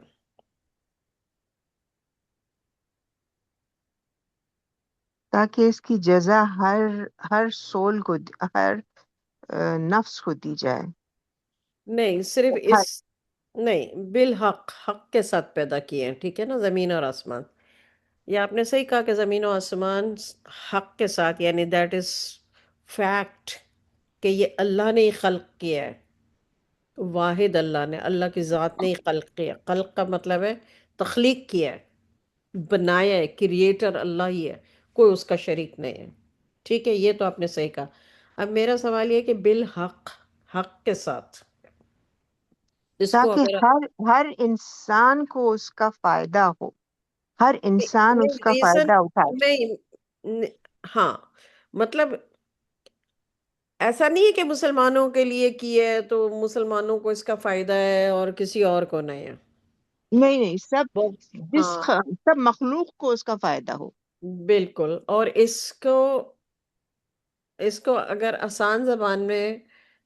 تاکہ اس کی جزا ہر سول کو ہر نفس کو دی جائے۔ نہیں، صرف ہر نہیں، بالحق، حق کے ساتھ پیدا کیے ہیں، ٹھیک ہے نا؟ زمین اور آسمان، یہ آپ نے صحیح کہا کہ زمین و آسمان حق کے ساتھ، یعنی دیٹ از فیکٹ کہ یہ اللہ نے ہی خلق کیا ہے، واحد اللہ نے، اللہ کی ذات نے ہی خلق کیا۔ خلق کا مطلب ہے تخلیق کیا ہے، بنایا ہے، کریٹر اللہ ہی ہے، کوئی اس کا شریک نہیں ہے، ٹھیک ہے؟ یہ تو آپ نے صحیح کہا۔ اب میرا سوال یہ ہے کہ بالحق، حق کے ساتھ، اس کو تاکہ اگر ہر انسان کو اس کا فائدہ ہو، ہر انسان اس کا ریزن فائدہ اٹھائے۔ نہیں، ہاں، مطلب ایسا نہیں ہے کہ مسلمانوں کے لیے کی ہے تو مسلمانوں کو اس کا فائدہ ہے اور کسی اور کو نہیں ہے۔ نہیں نہیں، ہاں، سب مخلوق کو اس کا فائدہ ہو۔ بالکل۔ اور اس کو اگر آسان زبان میں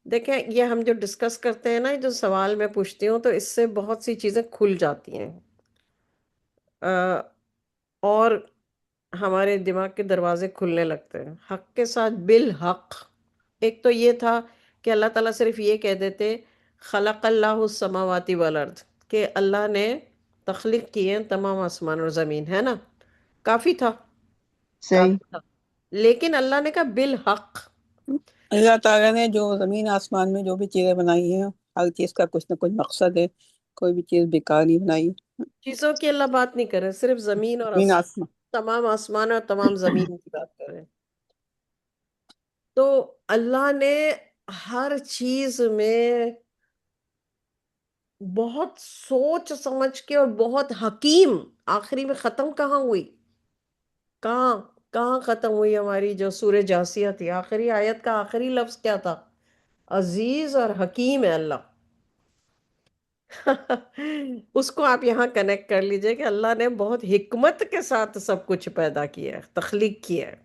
دیکھیں، یہ ہم جو ڈسکس کرتے ہیں نا، جو سوال میں پوچھتی ہوں تو اس سے بہت سی چیزیں کھل جاتی ہیں، اور ہمارے دماغ کے دروازے کھلنے لگتے ہیں۔ حق کے ساتھ بالحق، ایک تو یہ تھا کہ اللہ تعالیٰ صرف یہ کہہ دیتے خلق اللہ السماوات والارض، کہ اللہ نے تخلیق کی ہے تمام آسمان اور زمین، ہے نا؟ کافی تھا، صحیح۔ کافی تھا۔ لیکن اللہ نے کہا بالحق، اللہ تعالیٰ نے جو زمین آسمان میں جو بھی چیزیں بنائی ہیں، ہر چیز کا کچھ نہ کچھ مقصد ہے، کوئی بھی چیز بیکار نہیں بنائی۔ چیزوں کی اللہ بات نہیں کر رہے، صرف زمین اور زمین آسمان تمام آسمان اور تمام زمین کی بات کر رہے ہیں۔ تو اللہ نے ہر چیز میں بہت سوچ سمجھ کے اور بہت حکیم، آخری میں ختم کہاں ہوئی؟ کہاں کہاں ختم ہوئی ہماری جو سورہ جاسیہ تھی؟ آخری آیت کا آخری لفظ کیا تھا؟ عزیز اور حکیم ہے اللہ۔ اس کو آپ یہاں کنیکٹ کر لیجئے کہ اللہ نے بہت حکمت کے ساتھ سب کچھ پیدا کیا ہے، تخلیق کیا ہے۔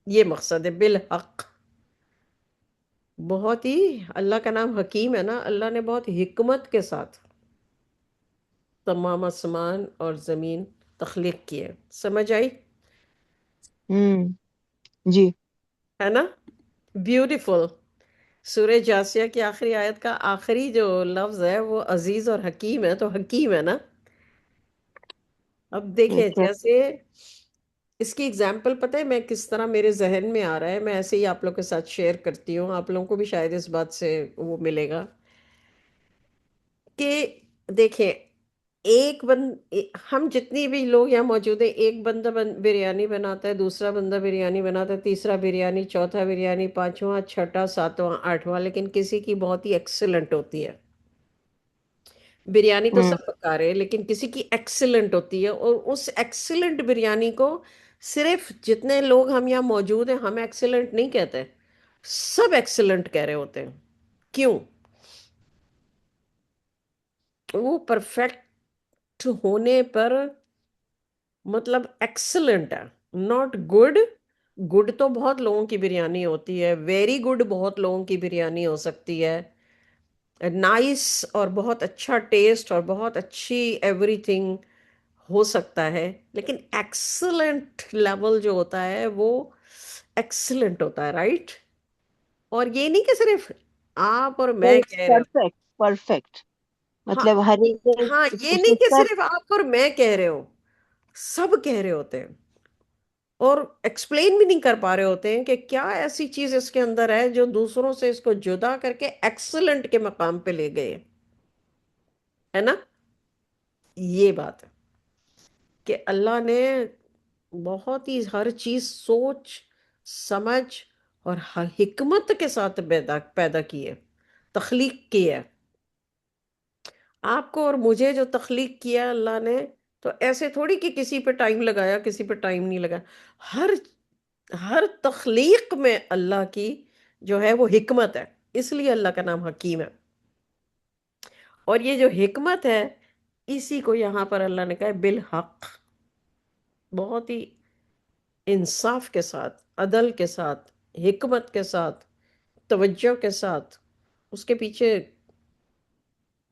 یہ مقصد ہے بالحق۔ بہت ہی، اللہ کا نام حکیم ہے نا، اللہ نے بہت حکمت کے ساتھ تمام آسمان اور زمین تخلیق کیے۔ سمجھ آئی؟ ہوں جی ہے نا؟ بیوٹیفل۔ سورہ جاسیہ کی آخری آیت کا آخری جو لفظ ہے وہ عزیز اور حکیم ہے، تو حکیم ہے نا۔ اب دیکھیں، ٹھیک ہے جیسے اس کی اگزامپل پتہ ہے میں کس طرح میرے ذہن میں آ رہا ہے، میں ایسے ہی آپ لوگ کے ساتھ شیئر کرتی ہوں، آپ لوگوں کو بھی شاید اس بات سے وہ ملے گا کہ دیکھیں، ہم جتنی بھی لوگ یہاں موجود ہیں، ایک بندہ بریانی بناتا ہے، دوسرا بندہ بریانی بناتا ہے، تیسرا بریانی، چوتھا بریانی، پانچواں، چھٹا، ساتواں، آٹھواں، لیکن کسی کی بہت ہی ایکسلنٹ ہوتی ہے بریانی۔ تو ہوں سب پکا رہے ہیں لیکن کسی کی ایکسلنٹ ہوتی ہے، اور اس ایکسلنٹ بریانی کو صرف جتنے لوگ ہم یہاں موجود ہیں ہم ایکسلنٹ نہیں کہتے، سب ایکسلنٹ کہہ رہے ہوتے ہیں۔ کیوں؟ وہ پرفیکٹ ہونے پر، مطلب ایکسلنٹ ہے، ناٹ گڈ۔ گڈ تو بہت لوگوں کی بریانی ہوتی ہے، ویری گڈ بہت لوگوں کی بریانی ہو سکتی ہے، نائس اور بہت اچھا ٹیسٹ اور بہت اچھی ایوری تھنگ ہو سکتا ہے، لیکن ایکسلنٹ لیول جو ہوتا ہے وہ ایکسلنٹ ہوتا ہے، رائٹ؟ اور یہ نہیں کہ صرف آپ اور میں کہہ رہے ہو، پرفیکٹ پرفیکٹ ہاں مطلب ہر ہاں، ایک یہ اس نہیں کہ کا صرف آپ اور میں کہہ رہے ہو، سب کہہ رہے ہوتے ہیں، اور ایکسپلین بھی نہیں کر پا رہے ہوتے ہیں کہ کیا ایسی چیز اس کے اندر ہے جو دوسروں سے اس کو جدا کر کے ایکسلنٹ کے مقام پہ لے گئے، ہے نا؟ یہ بات ہے کہ اللہ نے بہت ہی ہر چیز سوچ سمجھ اور حکمت کے ساتھ پیدا کی ہے، تخلیق کی ہے۔ آپ کو اور مجھے جو تخلیق کیا اللہ نے، تو ایسے تھوڑی کہ کسی پہ ٹائم لگایا کسی پہ ٹائم نہیں لگایا، ہر ہر تخلیق میں اللہ کی جو ہے وہ حکمت ہے، اس لیے اللہ کا نام حکیم ہے۔ اور یہ جو حکمت ہے اسی کو یہاں پر اللہ نے کہا ہے بالحق، بہت ہی انصاف کے ساتھ، عدل کے ساتھ، حکمت کے ساتھ، توجہ کے ساتھ، اس کے پیچھے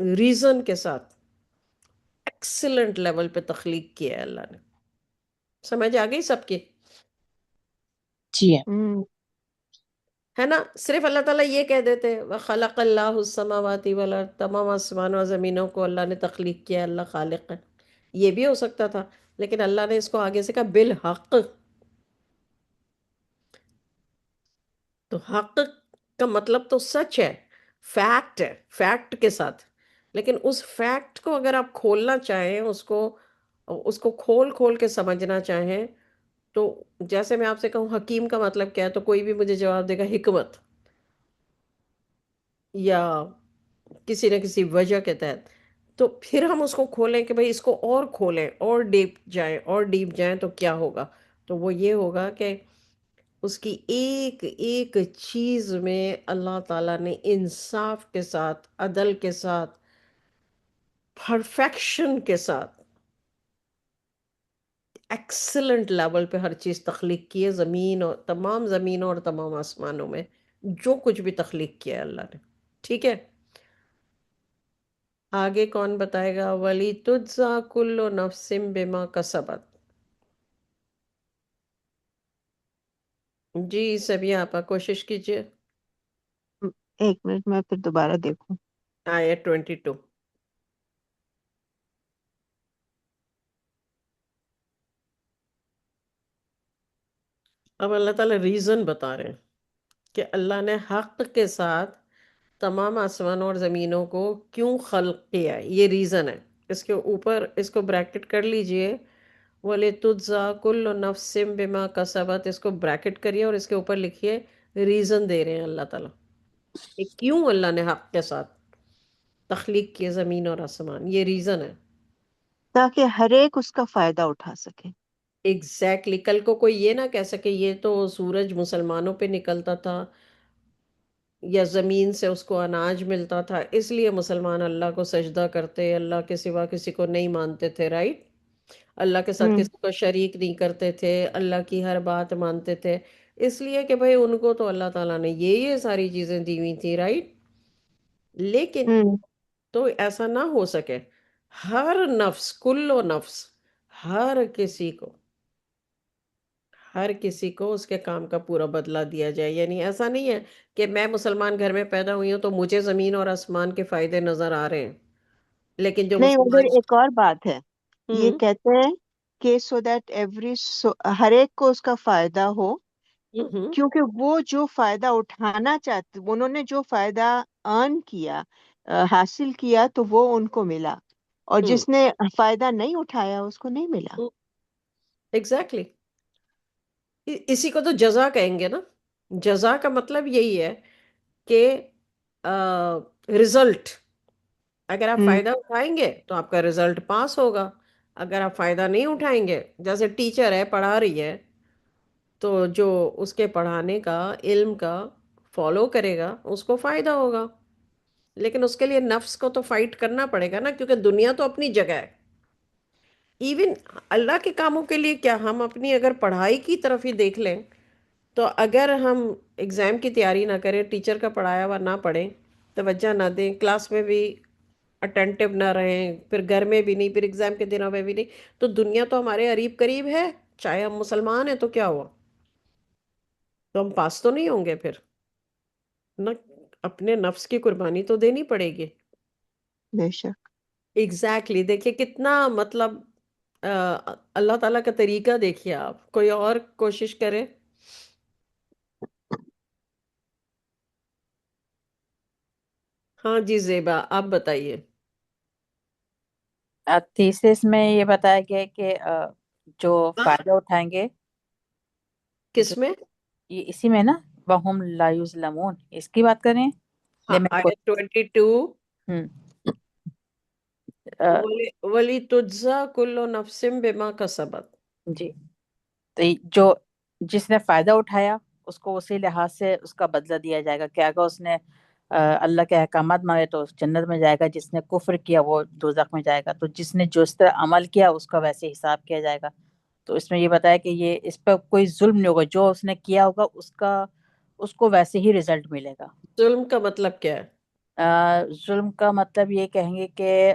ریزن کے ساتھ ایکسلنٹ لیول پہ تخلیق کیا ہے اللہ نے۔ سمجھ آ گئی سب کی؟ جی ہے۔ ہوں ہے نا؟ صرف اللہ تعالیٰ یہ کہہ دیتے وَخَلَقَ اللَّهُ السَّمَاوَاتِ وَالْأَرْضَ، تمام آسمان و زمینوں کو اللہ نے تخلیق کیا، اللہ خالق ہے۔ یہ بھی ہو سکتا تھا، لیکن اللہ نے اس کو آگے سے کہا بالحق، تو حق کا مطلب تو سچ ہے، فیکٹ ہے، فیکٹ کے ساتھ، لیکن اس فیکٹ کو اگر آپ کھولنا چاہیں، اس کو کھول کھول کے سمجھنا چاہیں، تو جیسے میں آپ سے کہوں حکیم کا مطلب کیا ہے، تو کوئی بھی مجھے جواب دے گا حکمت، یا کسی نہ کسی وجہ کے تحت۔ تو پھر ہم اس کو کھولیں کہ بھئی اس کو اور کھولیں اور ڈیپ جائیں تو کیا ہوگا؟ تو وہ یہ ہوگا کہ اس کی ایک ایک چیز میں اللہ تعالیٰ نے انصاف کے ساتھ، عدل کے ساتھ، پرفیکشن کے ساتھ، ایکسلنٹ لیول پہ ہر چیز تخلیق کی ہے، زمینوں اور تمام آسمانوں میں جو کچھ بھی تخلیق کیا ہے اللہ نے۔ ٹھیک ہے؟ آگے کون بتائے گا؟ ولی تجزا کل نفس بما کسبت۔ جی سبھی آپ کوشش کیجئے۔ ایک منٹ میں پھر دوبارہ دیکھوں آیت 22۔ اب اللہ تعالیٰ ریزن بتا رہے ہیں کہ اللہ نے حق کے ساتھ تمام آسمانوں اور زمینوں کو کیوں خلق کیا ہے، یہ ریزن ہے. اس کے اوپر اس کو بریکٹ کر لیجئے، وَلِتُجْزَىٰ كُلُّ نَفْسٍ بِمَا كَسَبَتْ، اس کو بریکٹ کریے اور اس کے اوپر لکھیے ریزن دے رہے ہیں اللہ تعالیٰ کہ کیوں اللہ نے حق کے ساتھ تخلیق کیے زمین اور آسمان، یہ ریزن ہے. تاکہ ہر ایک اس کا فائدہ اٹھا سکے. ایگزیکٹلی کل کو کوئی یہ نہ کہہ سکے یہ تو سورج مسلمانوں پہ نکلتا تھا یا زمین سے اس کو اناج ملتا تھا اس لیے مسلمان اللہ کو سجدہ کرتے، اللہ کے سوا کسی کو نہیں مانتے تھے، رائٹ؟ اللہ کے ساتھ ہوں کسی کو شریک نہیں کرتے تھے، اللہ کی ہر بات مانتے تھے، اس لیے کہ بھئی ان کو تو اللہ تعالیٰ نے یہ ساری چیزیں دی ہوئی تھی، رائٹ؟ لیکن ہوں تو ایسا نہ ہو سکے. ہر نفس، کل و نفس، ہر کسی کو، ہر کسی کو اس کے کام کا پورا بدلہ دیا جائے. یعنی ایسا نہیں ہے کہ میں مسلمان گھر میں پیدا ہوئی ہوں تو مجھے زمین اور آسمان کے فائدے نظر آ رہے ہیں، لیکن جو نہیں، مسلمان. ادھر ایک اور بات ہے. یہ ہوں کہتے ہیں کہ سو دیٹ ہر ایک کو اس کا فائدہ ہو، ہوں کیونکہ وہ جو فائدہ اٹھانا چاہتے، انہوں نے جو فائدہ ارن کیا، حاصل کیا، تو وہ ان کو ملا، اور ہوں جس نے فائدہ نہیں اٹھایا اس کو نہیں ملا. ایگزیکٹلی. اسی کو تو جزا کہیں گے نا. جزا کا مطلب یہی ہے کہ رزلٹ، اگر آپ ہوں فائدہ اٹھائیں گے تو آپ کا رزلٹ پاس ہوگا. اگر آپ فائدہ نہیں اٹھائیں گے، جیسے ٹیچر ہے پڑھا رہی ہے تو جو اس کے پڑھانے کا علم کا فالو کرے گا اس کو فائدہ ہوگا، لیکن اس کے لیے نفس کو تو فائٹ کرنا پڑے گا نا، کیونکہ دنیا تو اپنی جگہ ہے. ایون اللہ کے کاموں کے لیے کیا، ہم اپنی اگر پڑھائی کی طرف ہی دیکھ لیں تو اگر ہم ایگزام کی تیاری نہ کریں، ٹیچر کا پڑھایا ہوا نہ پڑھیں، توجہ نہ دیں، کلاس میں بھی اٹینٹیو نہ رہیں، پھر گھر میں بھی نہیں، پھر ایگزام کے دنوں میں بھی نہیں، تو دنیا تو ہمارے قریب قریب ہے، چاہے ہم مسلمان ہیں تو کیا ہوا، تو ہم پاس تو نہیں ہوں گے پھر نہ. اپنے نفس کی قربانی تو دینی پڑے گی. بے شک. ایگزیکٹلی. دیکھیے کتنا مطلب اللہ تعالیٰ کا طریقہ دیکھیے. آپ کوئی اور کوشش کرے. ہاں جی زیبا آپ بتائیے. تیسرے اس میں یہ بتایا گیا ہے کہ جو فائدہ اٹھائیں گے، جو کس میں؟ یہ اسی میں نا، وَهُمْ لَا يُظْلَمُونَ، اس کی بات کریں. ہاں لمن کو. آیت 22. ہوں آ، ولی تجزا کلو نفسم بما کسبت. جی. تو جو جس نے فائدہ اٹھایا اس کو اسی لحاظ سے اس کا بدلہ دیا جائے گا، کہ اگر اس نے اللہ کے احکامات مانے تو جنت میں جائے گا، جس نے کفر کیا وہ دوزخ میں جائے گا. تو جس نے جو اس طرح عمل کیا اس کا ویسے حساب کیا جائے گا. تو اس میں یہ بتایا کہ یہ اس پہ کوئی ظلم نہیں ہوگا، جو اس نے کیا ہوگا اس کو ویسے ہی رزلٹ ملے گا. ظلم کا مطلب کیا ہے؟ ظلم کا مطلب یہ کہیں گے کہ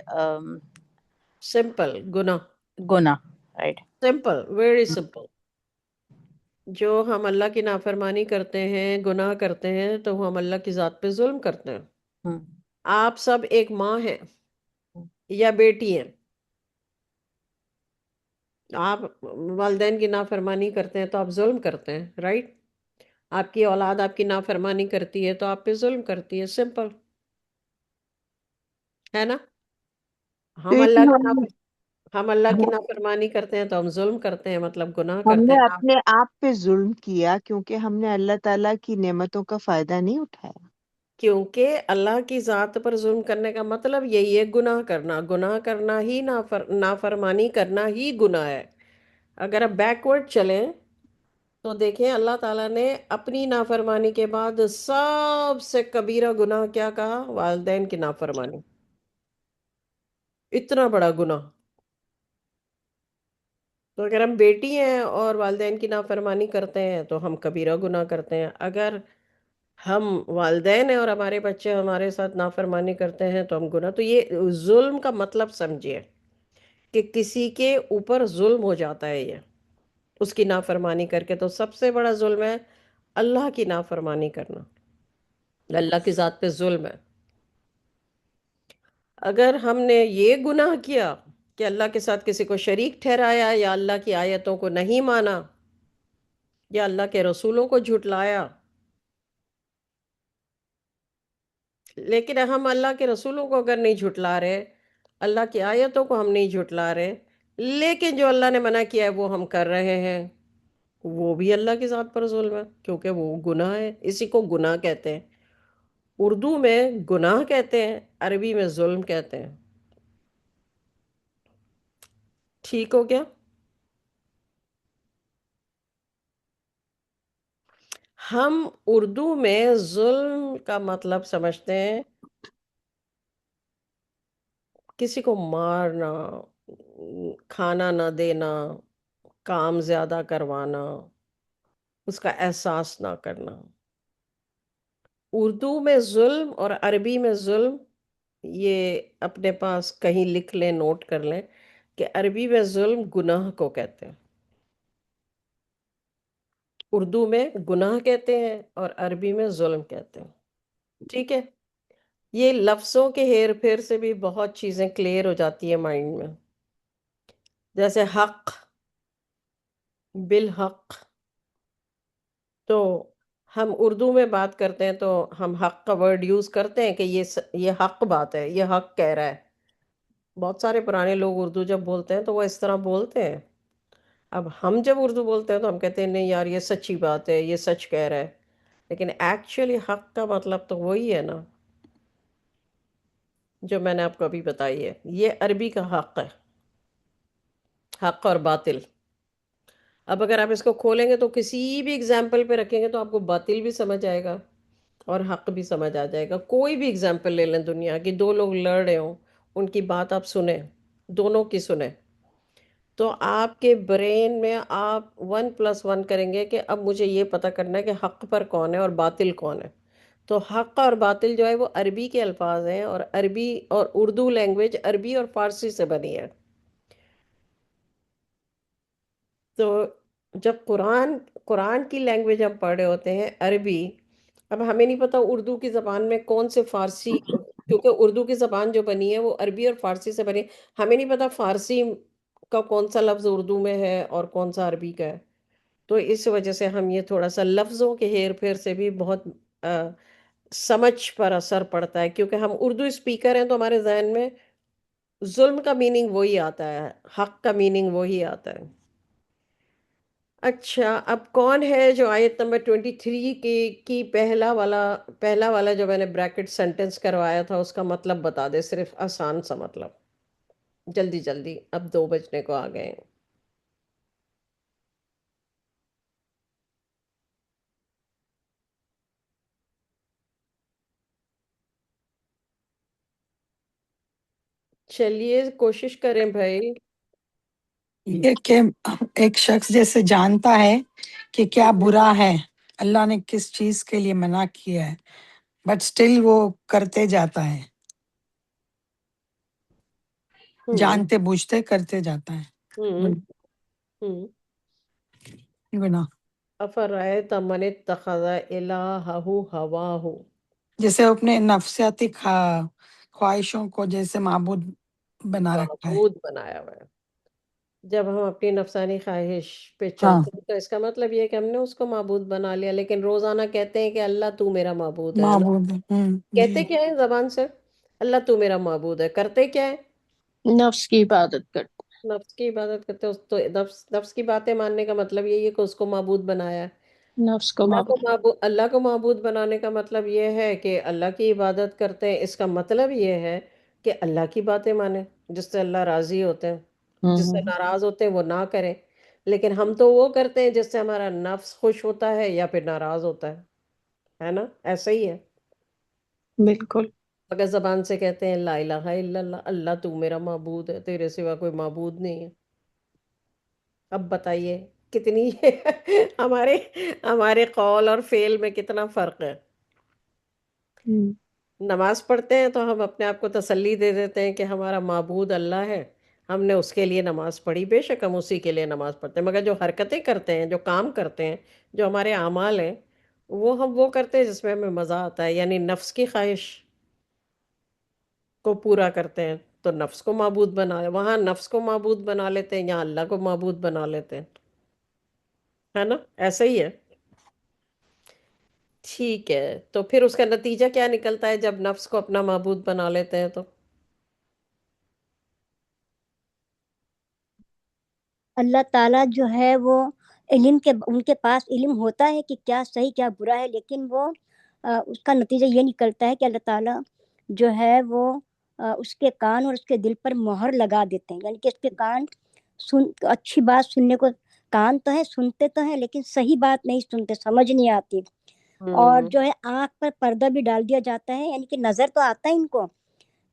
سمپل گناہ. گناہ. رائٹ. Simple, very simple. جو ہم اللہ کی نافرمانی کرتے ہیں، گناہ کرتے ہیں، تو ہم اللہ کی ذات پہ ظلم کرتے ہیں. ہوں آپ سب ایک ماں ہیں یا بیٹی ہیں، آپ والدین کی نافرمانی کرتے ہیں تو آپ ظلم کرتے ہیں، رائٹ؟ آپ کی اولاد آپ کی نافرمانی کرتی ہے تو آپ پہ ظلم کرتی ہے. سمپل ہے نا. ہم اللہ لیکن کی ہم اللہ کی ہم نافرمانی کرتے ہیں تو ہم ظلم کرتے ہیں، مطلب گناہ ہم کرتے نے ہیں. اپنے آپ پہ ظلم کیا، کیونکہ ہم نے اللہ تعالیٰ کی نعمتوں کا فائدہ نہیں اٹھایا. کیونکہ اللہ کی ذات پر ظلم کرنے کا مطلب یہی ہے گناہ کرنا. گناہ کرنا ہی نافرمانی کرنا ہی گناہ ہے. اگر آپ بیکورڈ چلیں تو دیکھیں اللہ تعالیٰ نے اپنی نافرمانی کے بعد سب سے کبیرہ گناہ کیا کہا؟ والدین کی نافرمانی. اتنا بڑا گناہ. تو اگر ہم بیٹی ہیں اور والدین کی نافرمانی کرتے ہیں تو ہم کبیرہ گناہ کرتے ہیں. اگر ہم والدین ہیں اور ہمارے بچے ہمارے ساتھ نافرمانی کرتے ہیں تو ہم گناہ. تو یہ ظلم کا مطلب سمجھیے کہ کسی کے اوپر ظلم ہو جاتا ہے، یہ اس کی نافرمانی کر کے. تو سب سے بڑا ظلم ہے اللہ کی نافرمانی کرنا، اللہ کی ذات پہ ظلم ہے. اگر ہم نے یہ گناہ کیا کہ اللہ کے ساتھ کسی کو شریک ٹھہرایا، یا اللہ کی آیتوں کو نہیں مانا، یا اللہ کے رسولوں کو جھٹلایا، لیکن ہم اللہ کے رسولوں کو اگر نہیں جھٹلا رہے، اللہ کی آیتوں کو ہم نہیں جھٹلا رہے، لیکن جو اللہ نے منع کیا ہے وہ ہم کر رہے ہیں، وہ بھی اللہ کی ذات پر ظلم ہے، کیونکہ وہ گناہ ہے، اسی کو گناہ کہتے ہیں۔ اردو میں گناہ کہتے ہیں، عربی میں ظلم کہتے ہیں۔ ٹھیک ہو گیا؟ ہم اردو میں ظلم کا مطلب سمجھتے ہیں کسی کو مارنا، کھانا نہ دینا، کام زیادہ کروانا، اس کا احساس نہ کرنا۔ اردو میں ظلم اور عربی میں ظلم، یہ اپنے پاس کہیں لکھ لیں، نوٹ کر لیں کہ عربی میں ظلم گناہ کو کہتے ہیں، اردو میں گناہ کہتے ہیں اور عربی میں ظلم کہتے ہیں۔ ٹھیک ہے؟ یہ لفظوں کے ہیر پھیر سے بھی بہت چیزیں کلیئر ہو جاتی ہیں مائنڈ میں، جیسے حق، بالحق۔ تو ہم اردو میں بات کرتے ہیں تو ہم حق کا ورڈ یوز کرتے ہیں کہ یہ حق بات ہے، یہ حق کہہ رہا ہے۔ بہت سارے پرانے لوگ اردو جب بولتے ہیں تو وہ اس طرح بولتے ہیں۔ اب ہم جب اردو بولتے ہیں تو ہم کہتے ہیں نہیں یار یہ سچی بات ہے، یہ سچ کہہ رہا ہے، لیکن ایکچولی حق کا مطلب تو وہی ہے نا جو میں نے آپ کو ابھی بتائی ہے۔ یہ عربی کا حق ہے، حق اور باطل۔ اب اگر آپ اس کو کھولیں گے تو کسی بھی اگزامپل پہ رکھیں گے تو آپ کو باطل بھی سمجھ آئے گا اور حق بھی سمجھ آ جائے گا۔ کوئی بھی اگزامپل لے لیں دنیا کی، دو لوگ لڑ رہے ہوں، ان کی بات آپ سنیں، دونوں کی سنیں، تو آپ کے برین میں آپ 1+1 کریں گے کہ اب مجھے یہ پتہ کرنا ہے کہ حق پر کون ہے اور باطل کون ہے۔ تو حق اور باطل جو ہے وہ عربی کے الفاظ ہیں، اور عربی اور اردو لینگویج عربی اور فارسی سے بنی ہے۔ تو جب قرآن کی لینگویج ہم پڑھ رہے ہوتے ہیں عربی، اب ہمیں نہیں پتا اردو کی زبان میں کون سے فارسی، کیونکہ اردو کی زبان جو بنی ہے وہ عربی اور فارسی سے بنی ہے، ہمیں نہیں پتا فارسی کا کون سا لفظ اردو میں ہے اور کون سا عربی کا ہے۔ تو اس وجہ سے ہم یہ تھوڑا سا لفظوں کے ہیر پھیر سے بھی بہت سمجھ پر اثر پڑتا ہے، کیونکہ ہم اردو اسپیکر ہیں تو ہمارے ذہن میں ظلم کا میننگ وہی آتا ہے، حق کا میننگ وہی آتا ہے۔ اچھا، اب کون ہے جو آیت نمبر 23 کی پہلا والا جو میں نے بریکٹ سینٹنس کروایا تھا اس کا مطلب بتا دے، صرف آسان سا مطلب، جلدی جلدی، اب 2 بجنے کو آ گئے ہیں۔ چلیے کوشش کریں بھائی۔ یہ کہ ایک شخص جیسے جانتا ہے کہ کیا برا ہے، اللہ نے کس چیز کے لیے منع کیا ہے، بٹ سٹل وہ کرتے جاتا ہے، ہوں جانتے بوجھتے کرتے جاتا ہے ہوں ہوں گناہ۔ افرأیت من اتخذ الہہ ہواہ۔ جیسے وہ اپنے نفسیاتی خواہشوں کو جیسے معبود بنا رکھا ہے۔ معبود بنایا ہوا ہے۔ جب ہم اپنی نفسانی خواہش پہ ہاں، چلتے ہیں تو اس کا مطلب یہ ہے کہ ہم نے اس کو معبود بنا لیا، لیکن روزانہ کہتے ہیں کہ اللہ تو میرا معبود ہے نا؟ معبود جی، کہتے کیا ہے زبان سے؟ اللہ تو میرا معبود ہے، کرتے کیا ہے؟ نفس کی عبادت کرتے نفس کی عبادت کرتے ہیں۔ تو نفس کی باتیں ماننے کا مطلب یہی ہے کہ اس کو معبود بنایا ہے۔ نفس کو معبود اللہ کو معبود بنانے کا مطلب یہ ہے کہ اللہ کی عبادت کرتے ہیں، اس کا مطلب یہ ہے کہ اللہ کی باتیں مانیں، جس سے اللہ راضی ہوتے ہیں، جس سے ناراض ہوتے ہیں وہ نہ کریں۔ لیکن ہم تو وہ کرتے ہیں جس سے ہمارا نفس خوش ہوتا ہے یا پھر ناراض ہوتا ہے نا؟ ایسا ہی ہے۔ بالکل۔ اگر زبان سے کہتے ہیں لا الہ الا اللہ، اللہ تو میرا معبود ہے، تیرے سوا کوئی معبود نہیں ہے۔ اب بتائیے کتنی ہمارے ہمارے قول اور فعل میں کتنا فرق ہے۔ نماز پڑھتے ہیں تو ہم اپنے آپ کو تسلی دے دیتے ہیں کہ ہمارا معبود اللہ ہے، ہم نے اس کے لیے نماز پڑھی، بے شک ہم اسی کے لیے نماز پڑھتے ہیں، مگر جو حرکتیں کرتے ہیں، جو کام کرتے ہیں، جو ہمارے اعمال ہیں، ہم وہ کرتے ہیں جس میں ہمیں مزہ آتا ہے، یعنی نفس کی خواہش کو پورا کرتے ہیں۔ تو نفس کو معبود وہاں نفس کو معبود بنا لیتے ہیں، یہاں اللہ کو معبود بنا لیتے ہیں، ہے نا؟ ایسا ہی ہے۔ ٹھیک ہے، تو پھر اس کا نتیجہ کیا نکلتا ہے جب نفس کو اپنا معبود بنا لیتے ہیں تو؟ اللہ تعالیٰ جو ہے وہ علم کے ان کے پاس علم ہوتا ہے کہ کیا صحیح کیا برا ہے، لیکن وہ اس کا نتیجہ یہ نکلتا ہے کہ اللہ تعالیٰ جو ہے وہ اس کے کان اور اس کے دل پر مہر لگا دیتے ہیں، یعنی کہ اس کے کان اچھی بات سننے کو کان تو ہے، سنتے تو ہیں، لیکن صحیح بات نہیں سنتے، سمجھ نہیں آتی، اور جو ہے آنکھ پر پردہ بھی ڈال دیا جاتا ہے، یعنی کہ نظر تو آتا ہے ان کو،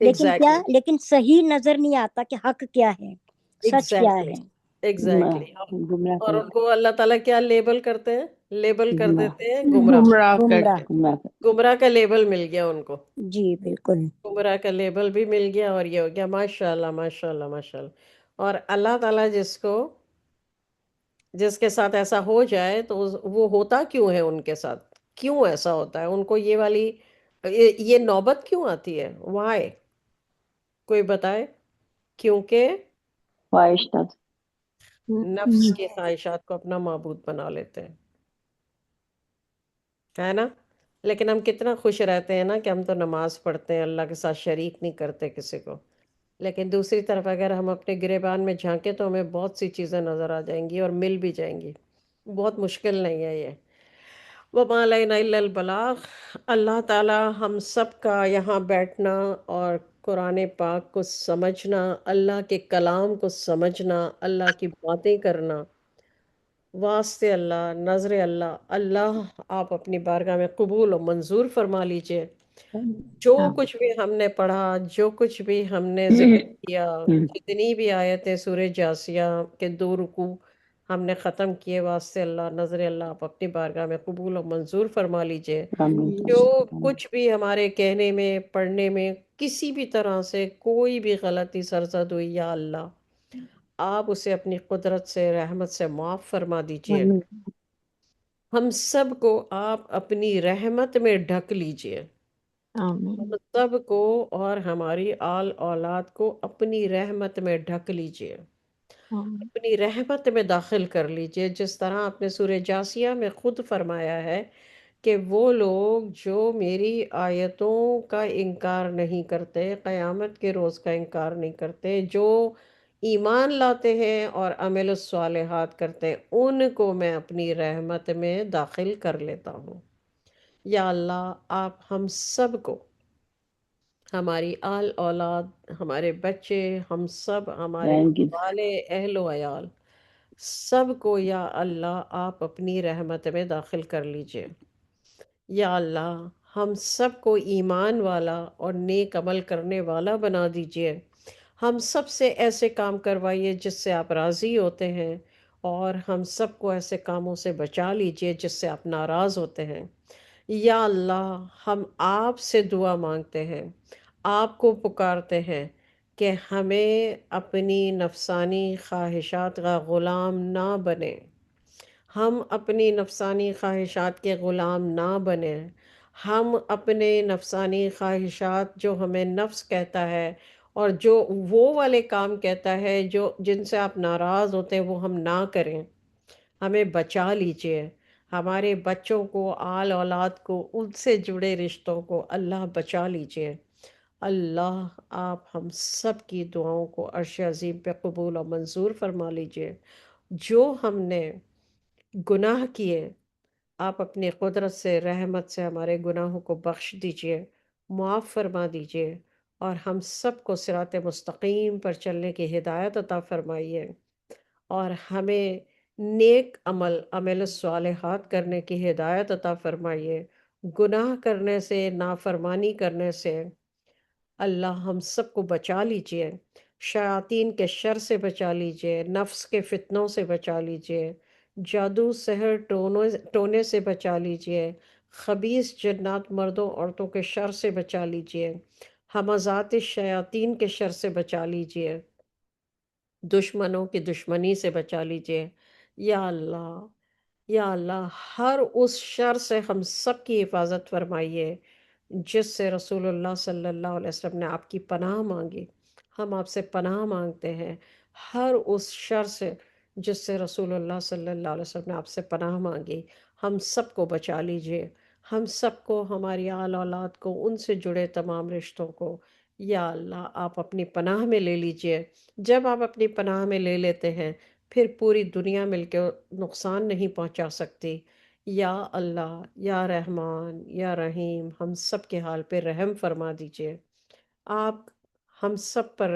لیکن کیا، ایگزیکٹلی لیکن صحیح نظر نہیں آتا کہ حق کیا ہے، سچ کیا ایگزیکٹلی ہے۔ ایگزیکٹلی گمراہ اور کر ان کو اللہ تعالیٰ کیا لیبل کرتے ہیں؟ لیبل کر گمراہ دیتے ہیں گمراہ۔ گمراہ کر گمراہ، کے گمراہ کر گمراہ کا لیبل مل گیا ان کو، جی بالکل۔ گمراہ کا لیبل بھی مل گیا، اور یہ ہو گیا ماشاء اللہ ماشاء اللہ ماشاء اللہ۔ اور اللہ تعالیٰ جس کے ساتھ ایسا ہو جائے تو وہ ہوتا کیوں ہے ان کے ساتھ؟ کیوں ایسا ہوتا ہے ان کو؟ یہ والی یہ نوبت کیوں آتی ہے؟ why؟ کوئی بتائے؟ کیونکہ خواہش تھا۔ نفس کی خواہشات کو اپنا معبود بنا لیتے ہیں، ہے نا؟ لیکن ہم کتنا خوش رہتے ہیں نا کہ ہم تو نماز پڑھتے ہیں، اللہ کے ساتھ شریک نہیں کرتے کسی کو، لیکن دوسری طرف اگر ہم اپنے گریبان میں جھانکیں تو ہمیں بہت سی چیزیں نظر آ جائیں گی اور مل بھی جائیں گی۔ بہت مشکل نہیں ہے یہ۔ وَمَا عَلَيْنَا إِلَّا الْبَلَاغُ۔ اللہ تعالیٰ ہم سب کا یہاں بیٹھنا اور قرآن پاک کو سمجھنا، اللہ کے کلام کو سمجھنا، اللہ کی باتیں کرنا، واسطے اللہ، نظر اللہ، اللہ آپ اپنی بارگاہ میں قبول و منظور فرما لیجئے۔ جو کچھ بھی ہم نے پڑھا، جو کچھ بھی ہم نے ذکر کیا، جتنی بھی آیتیں سورہ جاسیہ کے 2 رکوع ہم نے ختم کیے، واسطے اللہ، نظر اللہ آپ اپنی بارگاہ میں قبول و منظور فرما لیجئے۔ جو کچھ بھی ہمارے کہنے میں، پڑھنے میں کسی بھی طرح سے کوئی بھی غلطی سرزد ہوئی، یا اللہ آپ اسے اپنی قدرت سے، رحمت سے معاف فرما دیجئے۔ ہم سب کو آپ اپنی رحمت میں ڈھک لیجئے، آمین ہم سب کو اور ہماری آل اولاد کو اپنی رحمت میں ڈھک لیجئے، آمین اپنی رحمت میں داخل کر لیجئے، جس طرح آپ نے سورہ جاسیہ میں خود فرمایا ہے کہ وہ لوگ جو میری آیتوں کا انکار نہیں کرتے، قیامت کے روز کا انکار نہیں کرتے، جو ایمان لاتے ہیں اور عمل الصالحات کرتے ہیں، ان کو میں اپنی رحمت میں داخل کر لیتا ہوں۔ یا اللہ آپ ہم سب کو، ہماری آل اولاد، ہمارے بچے، ہم سب، ہمارے والے، اہل و عیال، سب کو یا اللہ آپ اپنی رحمت میں داخل کر لیجئے۔ یا اللہ ہم سب کو ایمان والا اور نیک عمل کرنے والا بنا دیجئے، ہم سب سے ایسے کام کروائیے جس سے آپ راضی ہوتے ہیں، اور ہم سب کو ایسے کاموں سے بچا لیجئے جس سے آپ ناراض ہوتے ہیں۔ یا اللہ ہم آپ سے دعا مانگتے ہیں، آپ کو پکارتے ہیں کہ ہمیں اپنی نفسانی خواہشات کا غلام نہ بنے، ہم اپنی نفسانی خواہشات کے غلام نہ بنیں، ہم اپنے نفسانی خواہشات جو ہمیں نفس کہتا ہے اور جو وہ والے کام کہتا ہے جو جن سے آپ ناراض ہوتے ہیں، وہ ہم نہ کریں، ہمیں بچا لیجئے، ہمارے بچوں کو، آل اولاد کو، ان سے جڑے رشتوں کو اللہ بچا لیجئے۔ اللہ آپ ہم سب کی دعاؤں کو عرش عظیم پہ قبول و منظور فرما لیجئے۔ جو ہم نے گناہ کیے، آپ اپنی قدرت سے، رحمت سے ہمارے گناہوں کو بخش دیجئے، معاف فرما دیجئے، اور ہم سب کو صراط مستقیم پر چلنے کی ہدایت عطا فرمائیے، اور ہمیں نیک عمل الصالحات کرنے کی ہدایت عطا فرمائیے، گناہ کرنے سے، نافرمانی کرنے سے اللہ ہم سب کو بچا لیجئے، شیاطین کے شر سے بچا لیجئے، نفس کے فتنوں سے بچا لیجئے، جادو سحر ٹونے سے بچا لیجئے، خبیث جنات مردوں عورتوں کے شر سے بچا لیجئے، ہمزات شیاطین کے شر سے بچا لیجئے، دشمنوں کی دشمنی سے بچا لیجئے۔ یا اللہ، یا اللہ ہر اس شر سے ہم سب کی حفاظت فرمائیے جس سے رسول اللہ صلی اللہ علیہ وسلم نے آپ کی پناہ مانگی۔ ہم آپ سے پناہ مانگتے ہیں ہر اس شر سے جس سے رسول اللہ صلی اللہ علیہ وسلم نے آپ سے پناہ مانگی۔ ہم سب کو بچا لیجئے، ہم سب کو، ہماری آل اولاد کو، ان سے جڑے تمام رشتوں کو یا اللہ آپ اپنی پناہ میں لے لیجئے۔ جب آپ اپنی پناہ میں لے لیتے ہیں پھر پوری دنیا مل کے نقصان نہیں پہنچا سکتی۔ یا اللہ، یا رحمان، یا رحیم، ہم سب کے حال پہ رحم فرما دیجئے۔ آپ ہم سب پر